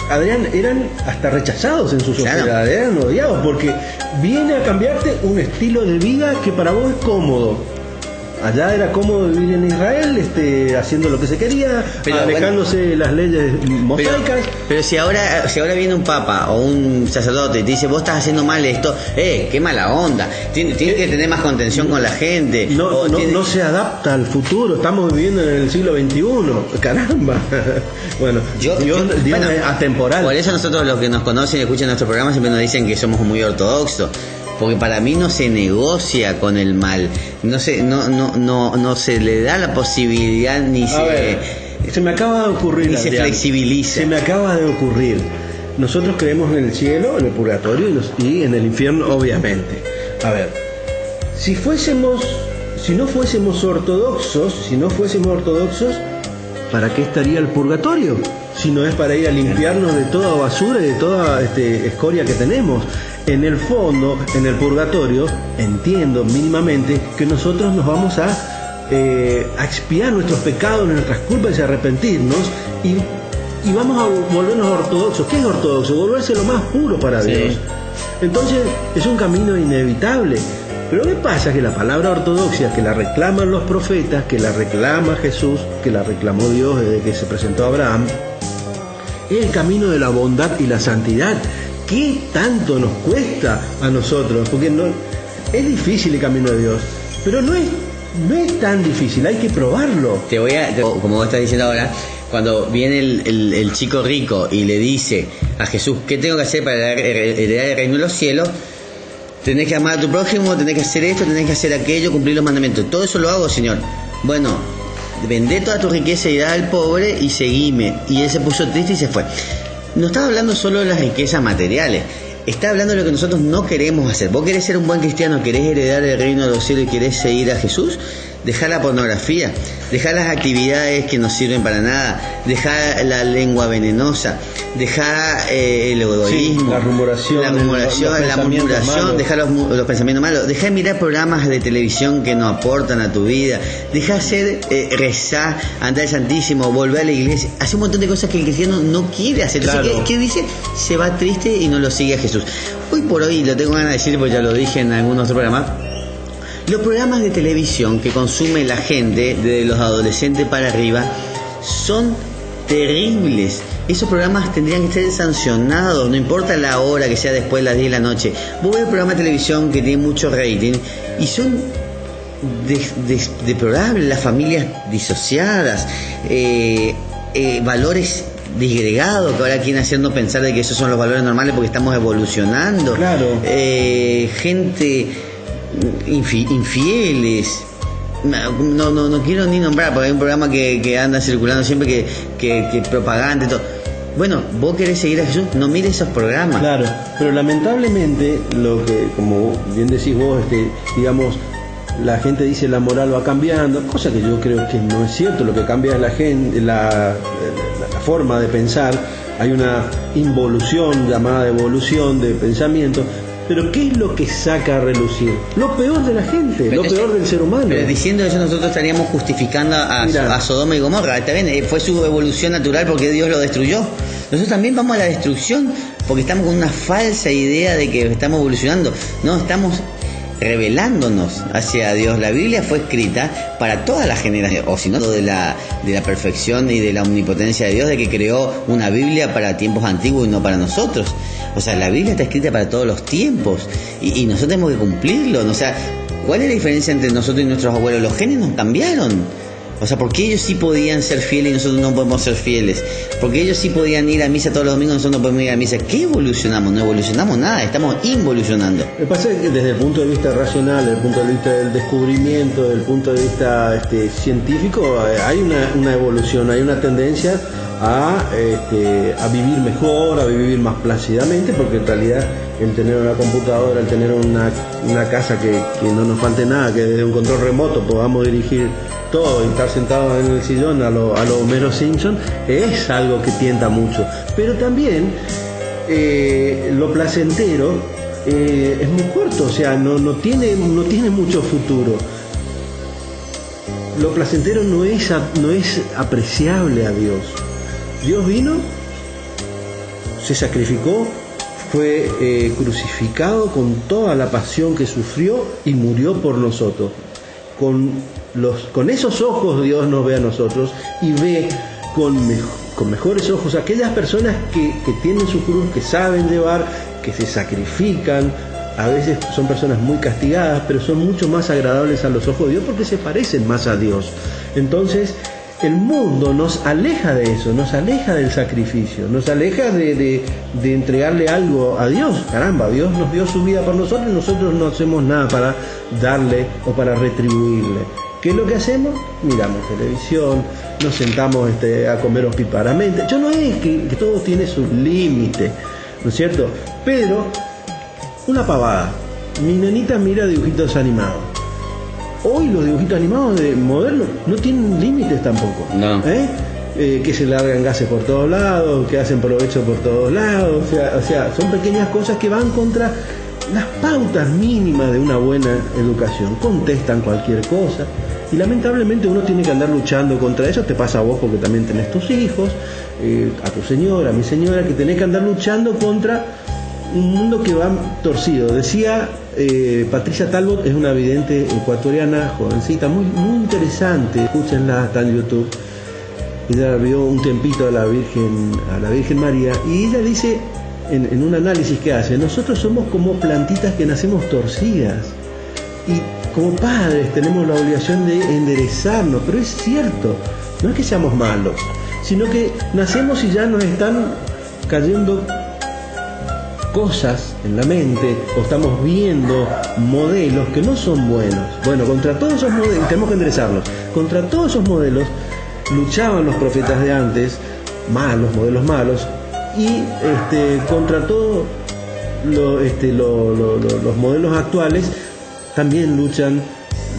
Adrián, eran hasta rechazados en su sociedad, eran odiados, porque viene a cambiarte un estilo de vida que para vos es cómodo. Allá era cómodo vivir en Israel, haciendo lo que se quería, alejándose de las leyes mosaicas. Pero si ahora viene un papa o un sacerdote y te dice, vos estás haciendo mal esto, qué mala onda, tienes que tener más contención con la gente. No se adapta al futuro, estamos viviendo en el siglo XXI, caramba. Bueno, Dios es atemporal. Por eso nosotros, los que nos conocen y escuchan nuestro programa, siempre nos dicen que somos muy ortodoxos. Porque para mí no se negocia con el mal, no se le da la posibilidad ni se me acaba de ocurrir, ni se flexibiliza. Se me acaba de ocurrir. Nosotros creemos en el cielo, en el purgatorio y en el infierno, obviamente. A ver, si no fuésemos ortodoxos, ¿para qué estaría el purgatorio? Si no es para ir a limpiarnos de toda basura y de toda escoria que tenemos. En el fondo, en el purgatorio, entiendo mínimamente que nosotros nos vamos a expiar nuestros pecados, nuestras culpas y arrepentirnos y vamos a volvernos ortodoxos. ¿Qué es ortodoxo? Volverse lo más puro para Dios. Entonces es un camino inevitable. Pero ¿qué pasa? Que la palabra ortodoxia, que la reclaman los profetas, que la reclama Jesús, que la reclamó Dios desde que se presentó a Abraham, es el camino de la bondad y la santidad. ¿Qué tanto nos cuesta a nosotros? Porque es difícil el camino de Dios, pero no es tan difícil, hay que probarlo. Como vos estás diciendo ahora, cuando viene el chico rico y le dice a Jesús, ¿qué tengo que hacer para heredar el reino de los cielos? Tenés que amar a tu prójimo, tenés que hacer esto, tenés que hacer aquello, cumplir los mandamientos. Todo eso lo hago, Señor. Bueno, vendé toda tu riqueza y da al pobre y seguime. Y él se puso triste y se fue. No estaba hablando solo de las riquezas materiales, está hablando de lo que nosotros no queremos hacer. Vos querés ser un buen cristiano, querés heredar el reino de los cielos y querés seguir a Jesús, dejá la pornografía, dejá las actividades que no sirven para nada, dejá la lengua venenosa, dejá el egoísmo, la murmuración, dejá los pensamientos malos, dejá de mirar programas de televisión que no aportan a tu vida, dejá hacer rezar, andar al Santísimo, volver a la iglesia, hace un montón de cosas que el cristiano no quiere hacer. Entonces, ¿qué dice? Se va triste y no lo sigue a Jesús. Hoy por hoy, lo tengo ganas de decir porque ya lo dije en algunos otros programas, los programas de televisión que consume la gente, desde los adolescentes para arriba, son terribles. Esos programas tendrían que ser sancionados, no importa la hora, que sea después de las 10 de la noche. Vos ves programas de televisión que tienen mucho rating y son deplorables, las familias disociadas, valores disgregados que ahora quieren hacernos pensar de que esos son los valores normales porque estamos evolucionando. Claro. Gente infieles. No quiero ni nombrar porque hay un programa que anda circulando siempre que propaganda y todo. Bueno, vos querés seguir a Jesús, no mires esos programas. Claro, pero lamentablemente lo que, como bien decís vos, digamos, la gente dice la moral va cambiando, cosa que yo creo que no es cierto. Lo que cambia es la gente, la forma de pensar. Hay una involución llamada evolución de pensamiento. Pero ¿qué es lo que saca a relucir? Lo peor de la gente, lo peor del ser humano. Pero diciendo eso nosotros estaríamos justificando a Sodoma y Gomorra. Está bien, fue su evolución natural porque Dios lo destruyó. Nosotros también vamos a la destrucción porque estamos con una falsa idea de que estamos evolucionando. No, estamos revelándonos hacia Dios. La Biblia fue escrita para todas las generaciones, o si no, de la perfección y de la omnipotencia de Dios, de que creó una Biblia para tiempos antiguos y no para nosotros. O sea, la Biblia está escrita para todos los tiempos y nosotros tenemos que cumplirlo. O sea, ¿cuál es la diferencia entre nosotros y nuestros abuelos? Los genes nos cambiaron. O sea, ¿por qué ellos sí podían ser fieles y nosotros no podemos ser fieles? Porque ellos sí podían ir a misa todos los domingos y nosotros no podemos ir a misa. ¿Qué evolucionamos? No evolucionamos nada, estamos involucionando. Lo que pasa es que desde el punto de vista racional, desde el punto de vista del descubrimiento, desde el punto de vista científico, hay una evolución, hay una tendencia a vivir mejor, a vivir más plácidamente, porque en realidad el tener una computadora, el tener una casa que no nos falte nada, que desde un control remoto podamos dirigir todo y estar sentado en el sillón a lo Homero Simpson, es algo que tienta mucho. Pero también lo placentero es muy corto, o sea, no tiene mucho futuro. Lo placentero no es apreciable a Dios. Dios vino, se sacrificó, fue crucificado con toda la pasión que sufrió y murió por nosotros. Con esos ojos Dios nos ve a nosotros y ve con mejores ojos a aquellas personas que tienen su cruz, que saben llevar, que se sacrifican. A veces son personas muy castigadas, pero son mucho más agradables a los ojos de Dios porque se parecen más a Dios. Entonces, el mundo nos aleja de eso, nos aleja del sacrificio, nos aleja de entregarle algo a Dios. Caramba, Dios nos dio su vida por nosotros y nosotros no hacemos nada para darle o para retribuirle. ¿Qué es lo que hacemos? Miramos televisión, nos sentamos a comer opíparamente. Yo no es que todo tiene su límite, ¿no es cierto? Pero, una pavada. Mi nenita mira dibujitos animados. Hoy los dibujitos animados de modernos no tienen límites tampoco. No. Que se largan gases por todos lados, que hacen provecho por todos lados. O sea, son pequeñas cosas que van contra las pautas mínimas de una buena educación. Contestan cualquier cosa. Y lamentablemente uno tiene que andar luchando contra eso. Te pasa a vos porque también tenés tus hijos, a tu señora, a mi señora, que tenés que andar luchando contra un mundo que va torcido. Decía Patricia Talbot, es una vidente ecuatoriana, jovencita, muy, muy interesante. Escúchenla, está en YouTube. Ella vio un tempito a la Virgen María, y ella dice en un análisis que hace: nosotros somos como plantitas que nacemos torcidas, y como padres tenemos la obligación de enderezarnos. Pero es cierto, no es que seamos malos, sino que nacemos y ya nos están cayendo cosas en la mente, o estamos viendo modelos que no son buenos. Bueno, contra todos esos modelos tenemos que enderezarlos. Contra todos esos modelos luchaban los profetas de antes, modelos malos, y contra todos los modelos actuales también luchan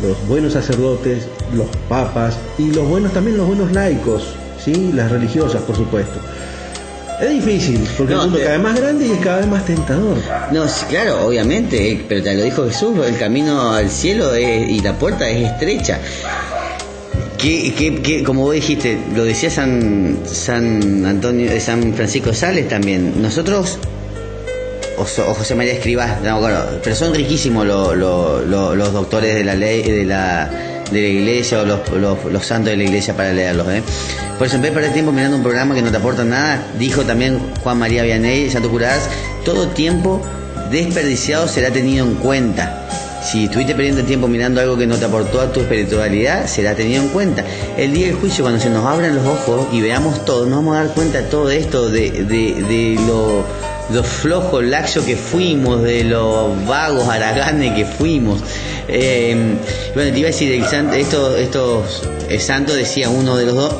los buenos sacerdotes, los papas, y los buenos laicos, ¿sí? Las religiosas, por supuesto. Es difícil, porque el mundo es cada vez más grande y es cada vez más tentador. No, sí, claro, obviamente, pero te lo dijo Jesús: el camino al cielo y la puerta es estrecha. Que como vos dijiste, lo decía San Francisco de Sales también. Nosotros, o José María Escribá, no me acuerdo, pero son riquísimos los doctores de la ley, de la iglesia, o los santos de la iglesia, para leerlos. Por eso, en vez de perder tiempo mirando un programa que no te aporta nada, dijo también Juan María Vianney, Santo Curadas: todo tiempo desperdiciado será tenido en cuenta. Si estuviste perdiendo tiempo mirando algo que no te aportó a tu espiritualidad, será tenido en cuenta. El día del juicio, cuando se nos abran los ojos y veamos todo, nos vamos a dar cuenta de todo esto, de lo flojo, laxo que fuimos, de los vagos, haraganes que fuimos. Bueno, te iba a decir, el santo decía, uno de los dos,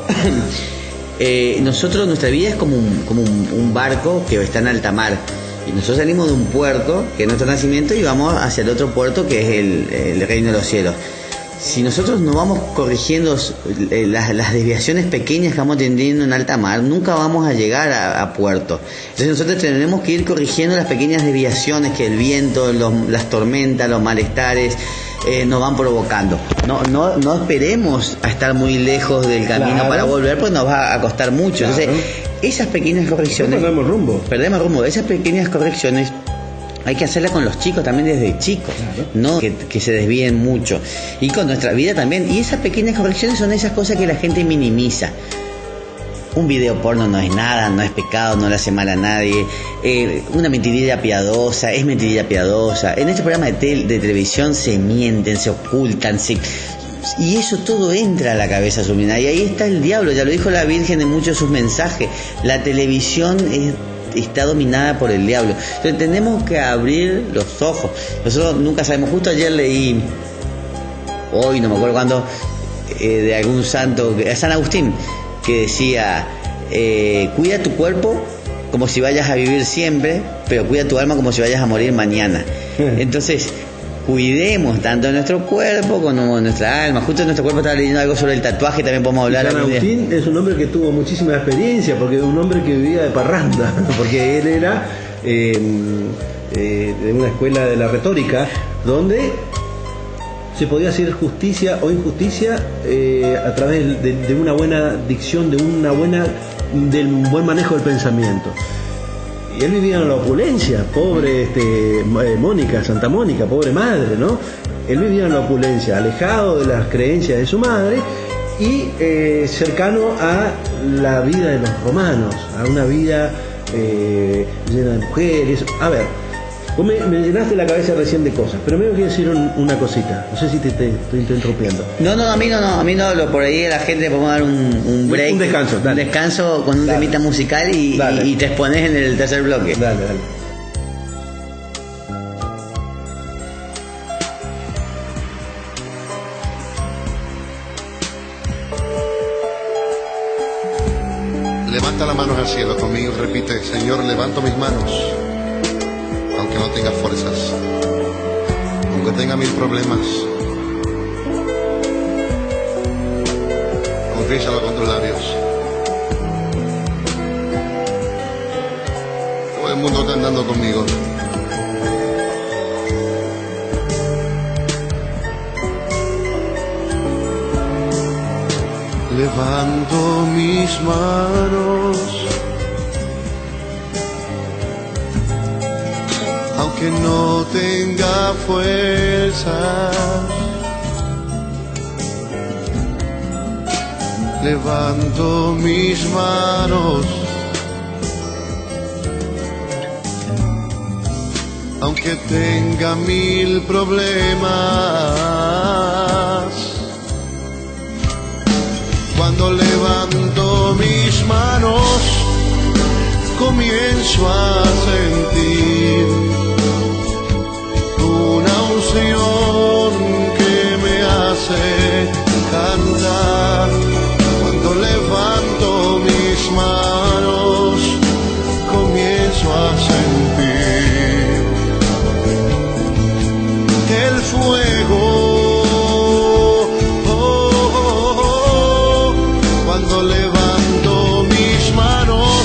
nuestra vida es como un barco que está en alta mar. Y nosotros salimos de un puerto, que es nuestro nacimiento, y vamos hacia el otro puerto, que es el reino de los cielos. si nosotros no vamos corrigiendo las desviaciones pequeñas que vamos teniendo en alta mar, nunca vamos a llegar a puerto. Entonces nosotros tenemos que ir corrigiendo las pequeñas desviaciones que el viento, las tormentas, los malestares nos van provocando. No esperemos a estar muy lejos del camino para volver, pues nos va a costar mucho. Entonces, esas pequeñas correcciones... Perdemos rumbo. Esas pequeñas correcciones hay que hacerla con los chicos también desde chicos, no que se desvíen mucho. Y con nuestra vida también. Y esas pequeñas correcciones son esas cosas que la gente minimiza. Un video porno no es nada, no es pecado, no le hace mal a nadie. Una mentirilla piadosa es mentirilla piadosa. En este programa de televisión se mienten, se ocultan, y eso todo entra a la cabeza subliminal. Y ahí está el diablo, ya lo dijo la Virgen en muchos de sus mensajes. La televisión está dominada por el diablo. Entonces tenemos que abrir los ojos. Nosotros nunca sabemos. Justo ayer leí, hoy no me acuerdo cuándo, de algún santo, San Agustín, que decía, cuida tu cuerpo como si vayas a vivir siempre, pero cuida tu alma como si vayas a morir mañana. Entonces cuidemos tanto nuestro cuerpo como nuestra alma. Justo en nuestro cuerpo estaba leyendo algo sobre el tatuaje, también podemos hablar. San Agustín es un hombre que tuvo muchísima experiencia, porque es un hombre que vivía de parranda, porque él era de una escuela de la retórica, donde se podía hacer justicia o injusticia a través de una buena dicción, del buen manejo del pensamiento. Y él vivía en la opulencia, pobre Mónica, Santa Mónica, pobre madre, ¿no? Él vivía en la opulencia, alejado de las creencias de su madre y cercano a la vida de los romanos, a una vida llena de mujeres. A ver, vos me llenaste la cabeza recién de cosas, pero me quiero decir una cosita. No sé si te estoy interrumpiendo. No, a mí no, por ahí la gente podemos dar un break. Un descanso, dale. Un descanso con un temita musical y te expones en el tercer bloque. Dale. Levanta las manos al cielo conmigo y repite: Señor, levanto mis manos. Aunque no tenga fuerzas, aunque tenga 1000 problemas, confiésalo con tus labios. Todo el mundo está andando conmigo. Levanto mis manos, aunque no tenga fuerzas. Levanto mis manos, aunque tenga 1000 problemas. Cuando levanto mis manos, comienzo a sentir una unción que me hace cantar. Cuando levanto mis manos, comienzo a sentir el fuego. Cuando levanto mis manos,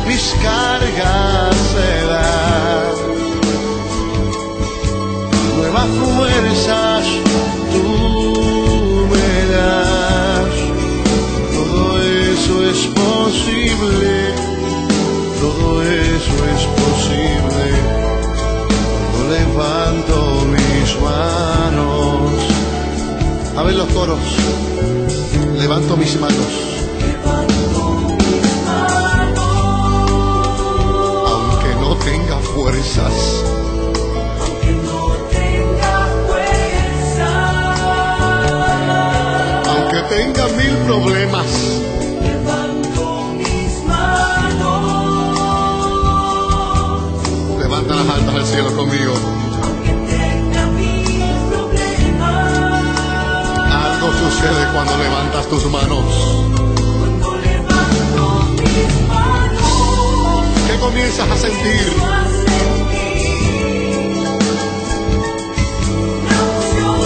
mis cargas se dan. Nuevas fuerzas tú me das. Todo eso es posible, todo eso es posible. Cuando levanto mis manos. A ver los coros. Levanto mis manos. Aunque no tenga fuerzas. Aunque tenga 1000 problemas. Levanto mis manos. Levanta las altas al cielo conmigo. Algo sucede cuando levantas tus manos. Cuando levanto mis manos, ¿qué comienzas a sentir? La unción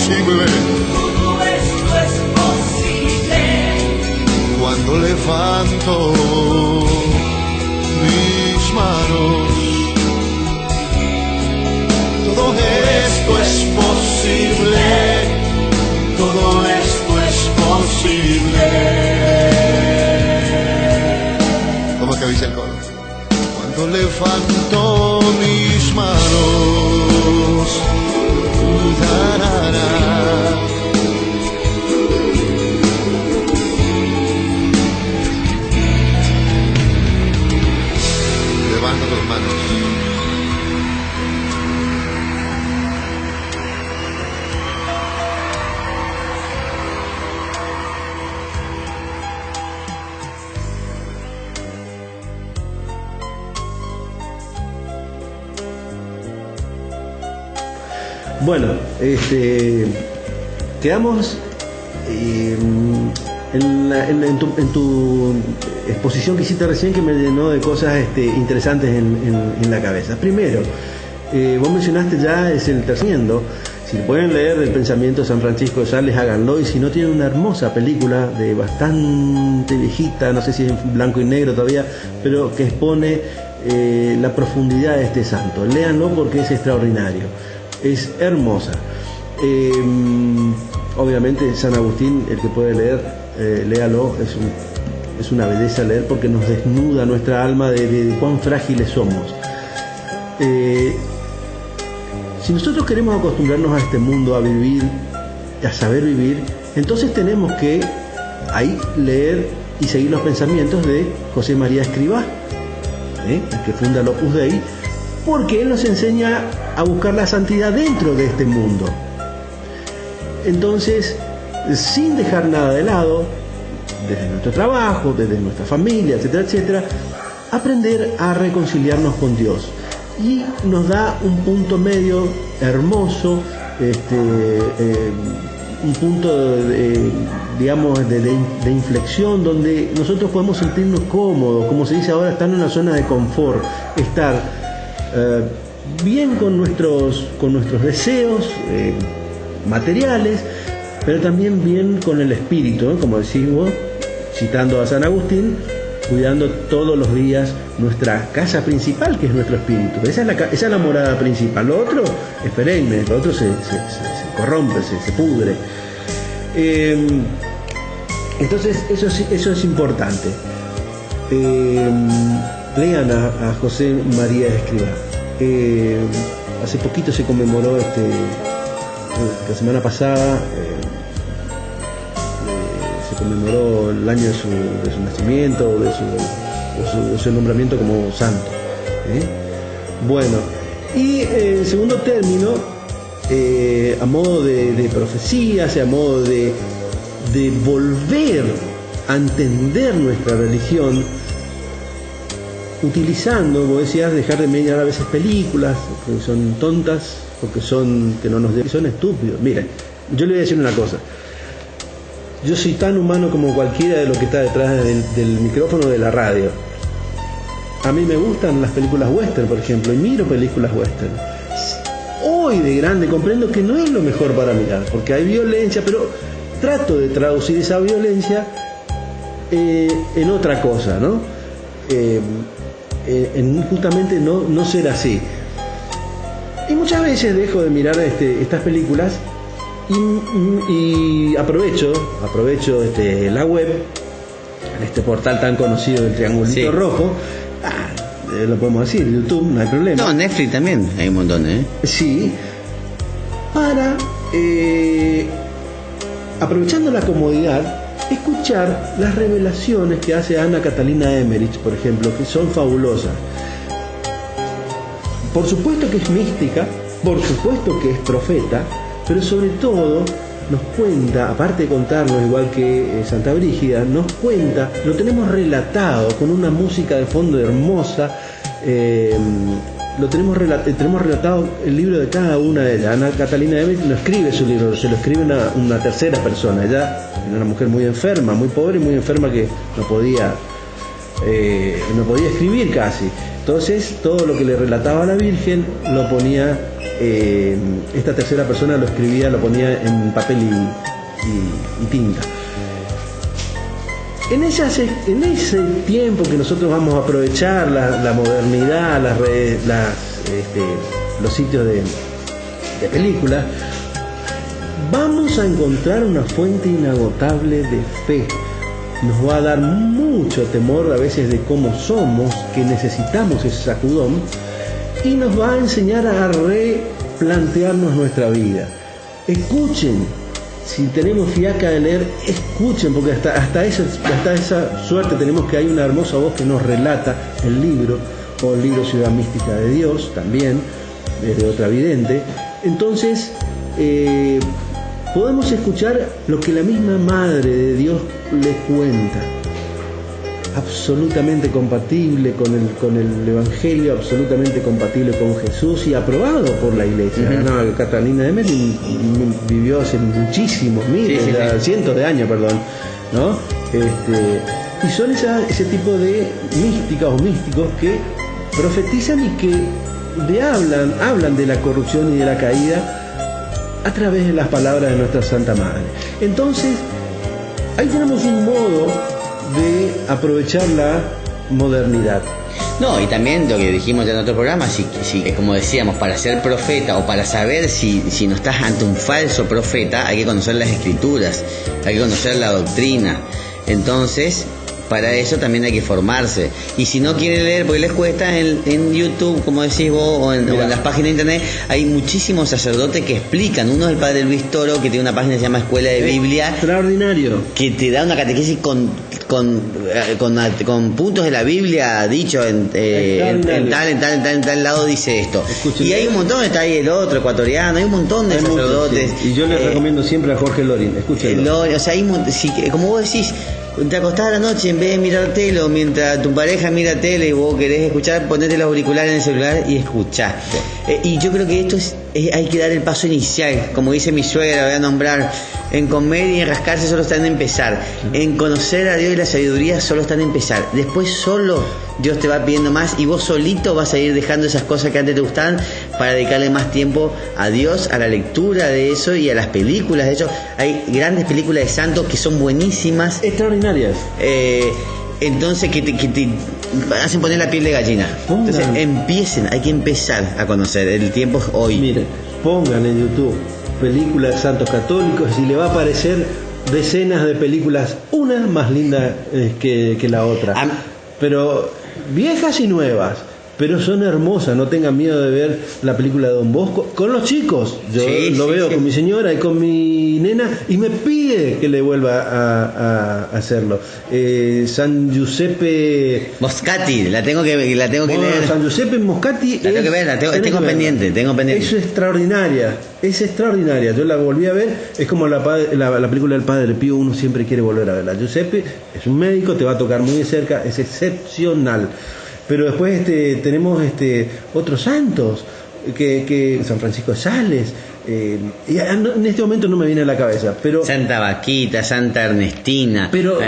posible. Todo esto es posible. Cuando levanto mis manos, todo esto es posible. Todo esto es posible. ¿Cómo es que dice el coro? Cuando levanto mis manos, levanta tus manos. Bueno, quedamos en tu exposición que hiciste recién, que me llenó de cosas interesantes en la cabeza. Primero, vos mencionaste ya, es el terciendo. Si pueden leer El pensamiento de San Francisco de Sales, háganlo. Y si no, tienen una hermosa película de bastante viejita, no sé si es en blanco y negro todavía, pero que expone la profundidad de este santo. Léanlo porque es extraordinario, es hermosa. Obviamente San Agustín, el que puede leer, léalo, es una belleza leer porque nos desnuda nuestra alma de cuán frágiles somos. Si nosotros queremos acostumbrarnos a este mundo, a vivir, a saber vivir, entonces tenemos que ahí leer y seguir los pensamientos de José María Escrivá, el que funda el Opus Dei, porque él nos enseña a buscar la santidad dentro de este mundo. Entonces, sin dejar nada de lado, desde nuestro trabajo, desde nuestra familia, etcétera, etcétera, aprender a reconciliarnos con Dios. Y nos da un punto medio hermoso, un punto de inflexión donde nosotros podemos sentirnos cómodos, como se dice ahora, estar en una zona de confort, estar bien con nuestros deseos materiales, pero también bien con el espíritu, ¿no? Como decimos, citando a San Agustín, cuidando todos los días nuestra casa principal, que es nuestro espíritu. Esa es la morada principal. Lo otro es perenne, lo otro se corrompe, se pudre. Entonces eso es importante. Lean a José María Escrivá. Hace poquito se conmemoró la semana pasada se conmemoró el año de su nacimiento, de su nombramiento como santo. Bueno, y en segundo término, a modo de profecías, a modo de volver a entender nuestra religión, utilizando, como decías, dejar de mirar a veces películas que son tontas, porque son estúpidos. Mira, yo le voy a decir una cosa. Yo soy tan humano como cualquiera de lo que está detrás del micrófono de la radio. A mí me gustan las películas western, por ejemplo, y miro películas western. Hoy de grande comprendo que no es lo mejor para mirar, porque hay violencia, pero trato de traducir esa violencia en otra cosa, ¿no? En justamente no ser así. Y muchas veces dejo de mirar estas películas y aprovecho la web, este portal tan conocido del triangulito rojo, lo podemos decir, YouTube, no hay problema. No, Netflix también, hay un montón, Sí, para, aprovechando la comodidad, escuchar las revelaciones que hace Ana Catalina Emmerich, por ejemplo, que son fabulosas. Por supuesto que es mística, por supuesto que es profeta, pero sobre todo nos cuenta, aparte de contarnos igual que Santa Brígida, nos cuenta, lo tenemos relatado con una música de fondo hermosa, tenemos relatado el libro de cada una de ellas. Ana Catalina Emmerich no escribe su libro, se lo escribe una tercera persona. Ella era una mujer muy enferma, muy pobre y muy enferma, que no podía escribir casi. Entonces todo lo que le relataba a la Virgen lo ponía esta tercera persona lo escribía, lo ponía en papel y tinta. En ese tiempo que nosotros vamos a aprovechar la modernidad, las redes, los sitios de películas, vamos a encontrar una fuente inagotable de fe. Nos va a dar mucho temor a veces de cómo somos, que necesitamos ese sacudón, y nos va a enseñar a replantearnos nuestra vida. Escuchen, si tenemos fiaca de leer, escuchen, porque hasta esa suerte tenemos, que hay una hermosa voz que nos relata el libro, o el libro Ciudad Mística de Dios, también, desde otra vidente. Entonces, podemos escuchar lo que la misma Madre de Dios le cuenta, absolutamente compatible con el Evangelio, absolutamente compatible con Jesús y aprobado por la Iglesia. No, Catalina de Meri vivió hace muchísimos, cientos de años, perdón, ¿no? Y son ese tipo de místicas o místicos que profetizan y que hablan de la corrupción y de la caída a través de las palabras de nuestra Santa Madre. Entonces, ahí tenemos un modo de aprovechar la modernidad. No, y también lo que dijimos ya en otro programa, si como decíamos, para ser profeta o para saber si no estás ante un falso profeta, hay que conocer las escrituras, hay que conocer la doctrina. Entonces, para eso también hay que formarse. Y si no quieren leer, porque les cuesta, en YouTube, como decís vos, o en las páginas de internet, hay muchísimos sacerdotes que explican. Uno es el padre Luis Toro, que tiene una página que se llama Escuela de Biblia. Extraordinario. Que te da una catequesis con puntos de la Biblia, dicho en tal lado dice esto. Escuchen, y hay un montón, está ahí el otro ecuatoriano, hay un montón de sacerdotes. Sí. Y yo les recomiendo siempre a Jorge Lorin, escúchenlo. O sea, como vos decís, te acostás a la noche, en vez de mirar tele, o mientras tu pareja mira tele y vos querés escuchar, ponete los auriculares en el celular y escuchá. Y yo creo que esto hay que dar el paso inicial, como dice mi suegra, voy a nombrar: en comer y en rascarse solo está en empezar, en conocer a Dios y la sabiduría solo está en empezar. Después solo Dios te va pidiendo más, y vos solito vas a ir dejando esas cosas que antes te gustaban para dedicarle más tiempo a Dios, a la lectura de eso y a las películas. De hecho, hay grandes películas de santos que son buenísimas, extraordinarias. Entonces que te hacen poner la piel de gallina. Entonces hay que empezar a conocer. El tiempo es hoy. Miren, pongan en YouTube películas de santos católicos y le va a aparecer decenas de películas, una más linda que la otra, pero viejas y nuevas, pero son hermosas. No tengan miedo de ver la película de Don Bosco con los chicos. Yo lo veo con mi señora y con mi nena, y me pide que le vuelva a hacerlo. San Giuseppe Moscati, la tengo que leer. San Giuseppe Moscati, la tengo que ver, tengo pendiente. Es extraordinaria. Yo la volví a ver, es como la película del Padre Pío, uno siempre quiere volver a verla. Giuseppe es un médico, te va a tocar muy de cerca, es excepcional. Pero después tenemos otros santos, que San Francisco de Sales, y en este momento no me viene a la cabeza, pero Santa Vaquita, Santa Ernestina, pero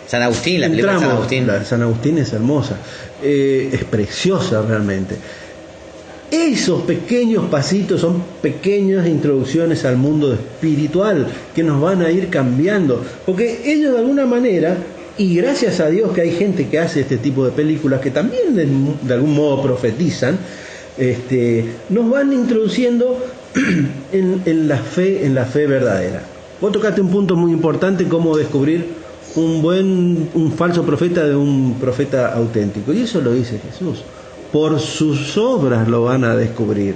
San Agustín, la película de San Agustín. San Agustín es hermosa, es preciosa realmente. Esos pequeños pasitos son pequeñas introducciones al mundo espiritual que nos van a ir cambiando, porque ellos de alguna manera, y gracias a Dios que hay gente que hace este tipo de películas que también de algún modo profetizan, nos van introduciendo en la fe verdadera. Vos tocaste un punto muy importante, cómo descubrir un falso profeta de un profeta auténtico, y eso lo dice Jesús: por sus obras lo van a descubrir.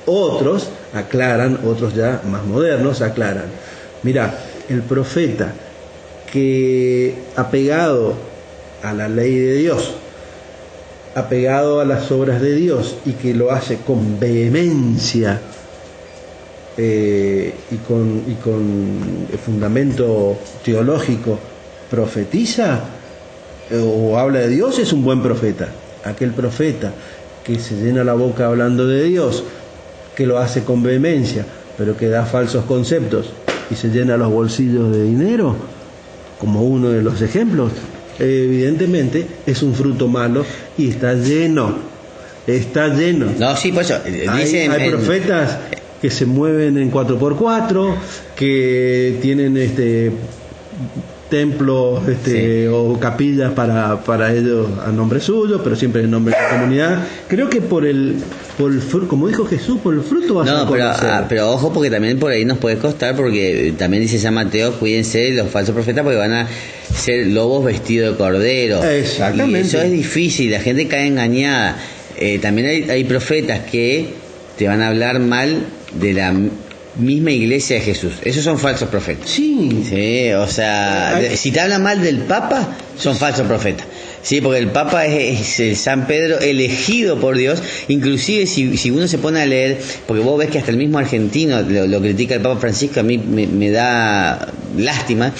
Otros aclaran, otros ya más modernos aclaran: mira, el profeta que apegado a la ley de Dios, apegado a las obras de Dios, y que lo hace con vehemencia y con fundamento teológico, profetiza o habla de Dios, es un buen profeta. Aquel profeta que se llena la boca hablando de Dios, que lo hace con vehemencia, pero que da falsos conceptos y se llena los bolsillos de dinero, como uno de los ejemplos, evidentemente es un fruto malo y está lleno está lleno. No, sí, por eso. Dicen, Hay profetas que se mueven en 4x4, que tienen templos o capillas para ellos a nombre suyo, pero siempre en nombre de la comunidad. Creo que por el fruto, como dijo Jesús, por el fruto vas a conocer. Pero ojo, porque también por ahí nos puede costar, porque también dice San Mateo, cuídense de los falsos profetas porque van a ser lobos vestidos de cordero. Exactamente. Y eso es difícil, la gente cae engañada. También hay profetas que te van a hablar mal de la misma iglesia de Jesús. Esos son falsos profetas. Sí. Sí, o sea, si te hablan mal del Papa, son falsos profetas. Sí, porque el Papa es el San Pedro elegido por Dios. Inclusive si uno se pone a leer, porque vos ves que hasta el mismo argentino lo critica el Papa Francisco, a mí me da lástima.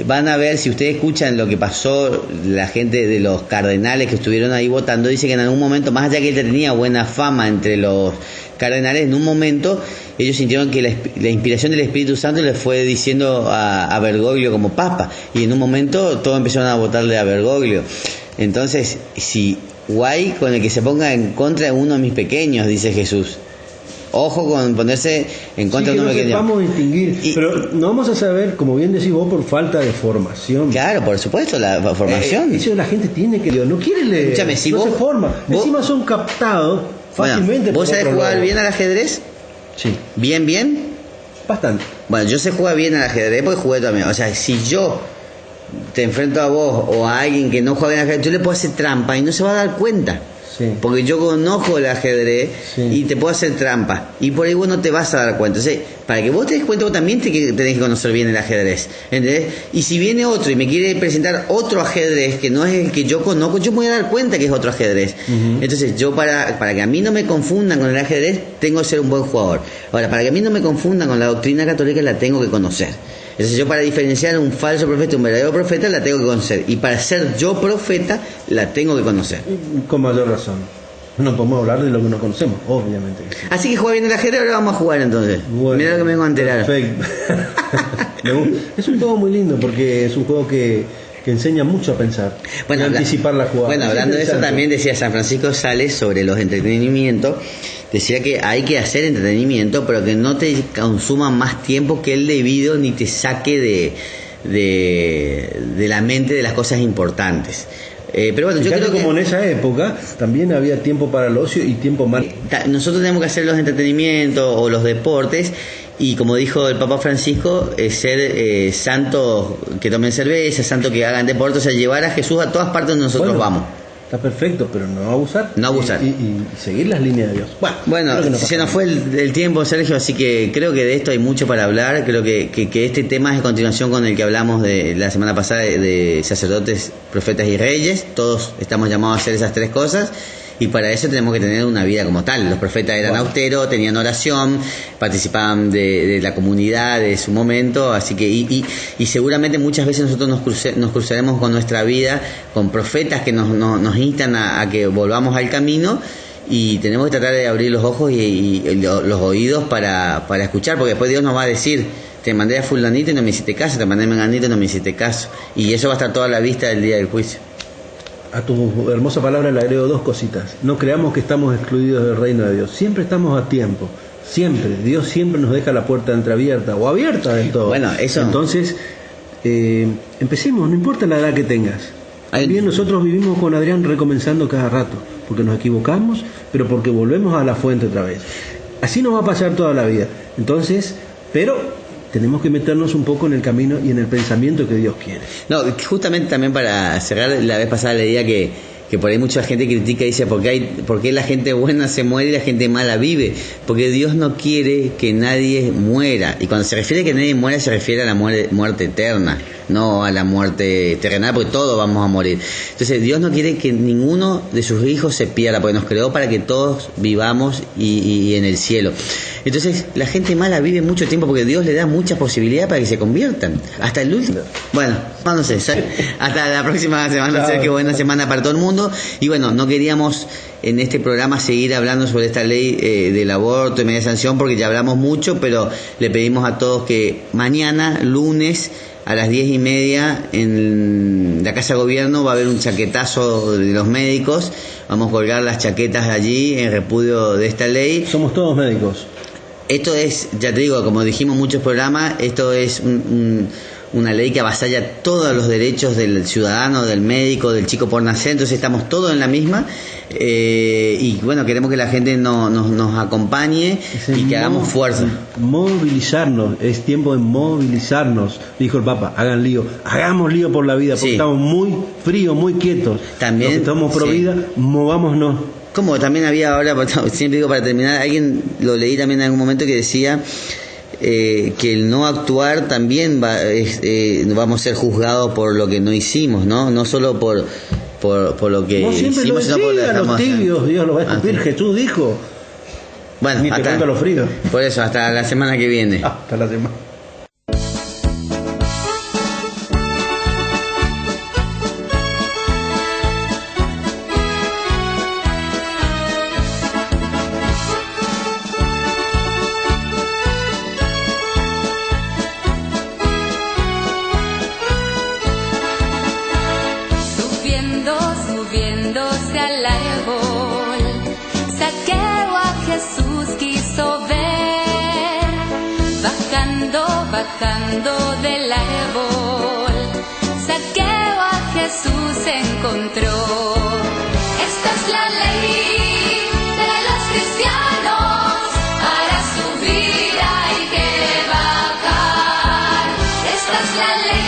Van a ver, si ustedes escuchan lo que pasó, la gente de los cardenales que estuvieron ahí votando, dice que en algún momento, más allá que él tenía buena fama entre los cardenales, en un momento ellos sintieron que la inspiración del Espíritu Santo les fue diciendo a Bergoglio como papa, y en un momento todos empezaron a votarle a Bergoglio. Entonces, si guay con el que se ponga en contra de uno de mis pequeños, dice Jesús. Ojo con ponerse en contra de uno pequeño. Vamos a distinguir, pero no vamos a saber, como bien decís vos, por falta de formación. Claro, por supuesto, la formación. Eso la gente tiene que leer, no quiere leer. Escúchame, si no vos, se forma. Encima son captados fácilmente. ¿Vos sabés jugar lado. bien al ajedrez? Sí. ¿Bien? Bastante. Bueno, yo sé jugar bien al ajedrez porque jugué también. O sea, si yo te enfrento a vos o a alguien que no juega bien al ajedrez, yo le puedo hacer trampa y no se va a dar cuenta. Sí. Porque yo conozco el ajedrez, sí, y te puedo hacer trampa. Y por ahí vos no te vas a dar cuenta. Entonces, para que vos te des cuenta, vos también tenés que conocer bien el ajedrez. ¿Entendés? Y si viene otro y me quiere presentar otro ajedrez que no es el que yo conozco, yo me voy a dar cuenta que es otro ajedrez. Entonces, yo para que a mí no me confundan con el ajedrez, tengo que ser un buen jugador. Ahora, para que a mí no me confundan con la doctrina católica, la tengo que conocer. Entonces yo, para diferenciar un falso profeta y un verdadero profeta, la tengo que conocer. Y para ser yo profeta, la tengo que conocer. Con mayor razón. No podemos hablar de lo que no conocemos, obviamente. Sí. Así que juega bien el ajedrez, ahora vamos a jugar entonces. Bueno, mira lo que me vengo a enterar. Perfecto. Es un juego muy lindo porque es un juego que enseña mucho a pensar, y anticipar la jugada. Bueno, hablando de eso, también decía San Francisco de Sales sobre los entretenimientos. Decía que hay que hacer entretenimiento, pero que no te consuma más tiempo que el debido, ni te saque de la mente de las cosas importantes. Pero bueno, yo creo que, como en esa época también había tiempo para el ocio y tiempo más. Nosotros tenemos que hacer los entretenimientos o los deportes, y como dijo el Papa Francisco, ser santos que tomen cerveza, santos que hagan deporte, o sea, llevar a Jesús a todas partes donde nosotros vamos. Está perfecto, pero no abusar. No abusar. Y seguir las líneas de Dios. Bueno, se nos fue el tiempo, Sergio, así que creo que de esto hay mucho para hablar. Creo que este tema es en continuación con el que hablamos de la semana pasada de sacerdotes, profetas y reyes. Todos estamos llamados a hacer esas tres cosas. Y para eso tenemos que tener una vida como tal. Los profetas eran austeros, tenían oración, participaban de la comunidad de su momento, así que y seguramente muchas veces nosotros nos cruzaremos con nuestra vida con profetas que nos instan a que volvamos al camino, y tenemos que tratar de abrir los ojos y los oídos para escuchar, porque después Dios nos va a decir: te mandé a fulanito y no me hiciste caso, te mandé a menganito y no me hiciste caso, y eso va a estar toda la vista del día del juicio. A tu hermosa palabra le agrego dos cositas. No creamos que estamos excluidos del reino de Dios. Siempre estamos a tiempo. Siempre. Dios siempre nos deja la puerta entreabierta o abierta del todo. Bueno, eso. Entonces, empecemos, no importa la edad que tengas. También nosotros vivimos con Adrián recomenzando cada rato, porque nos equivocamos, pero porque volvemos a la fuente otra vez. Así nos va a pasar toda la vida. Entonces, pero tenemos que meternos un poco en el camino y en el pensamiento que Dios quiere. No, justamente también para cerrar, la vez pasada leía que por ahí mucha gente critica y dice: ¿por qué la gente buena se muere y la gente mala vive? Porque Dios no quiere que nadie muera. Y cuando se refiere a que nadie muera, se refiere a la muerte eterna, no a la muerte terrenal, porque todos vamos a morir. Entonces Dios no quiere que ninguno de sus hijos se pierda, porque nos creó para que todos vivamos y en el cielo. Entonces la gente mala vive mucho tiempo porque Dios le da muchas posibilidades para que se conviertan, hasta el último. Bueno, no sé, hasta la próxima semana. Qué buena semana para todo el mundo. mundo. Y bueno, no queríamos en este programa seguir hablando sobre esta ley del aborto y media sanción, porque ya hablamos mucho, pero le pedimos a todos que mañana, lunes, a las 10:30 en la Casa de Gobierno va a haber un chaquetazo de los médicos. Vamos a colgar las chaquetas allí en repudio de esta ley. Somos todos médicos. Esto es, ya te digo, como dijimos en muchos programas, esto es una ley que avasalla todos los derechos del ciudadano, del médico, del chico por nacer. Entonces estamos todos en la misma. Y bueno, queremos que la gente nos acompañe y que hagamos fuerza. Movilizarnos, es tiempo de movilizarnos, dijo el Papa. Hagan lío, hagamos lío por la vida, porque estamos muy fríos, muy quietos. También, los que estamos pro vida, movámonos. Como también había ahora, siempre digo para terminar, alguien lo leí también en algún momento que decía que el no actuar también vamos a ser juzgados por lo que no hicimos, no solo por lo que hicimos, sino por lo que los tibios, Dios lo va a escupir, Jesús dijo. Bueno, ni te cuento los fríos. Por eso, hasta la semana que viene. Hasta la semana. Subiéndose al árbol, Zaqueo a Jesús quiso ver, bajando del árbol, Zaqueo a Jesús encontró. Esta es la ley de los cristianos, para subir hay que bajar. Esta es la ley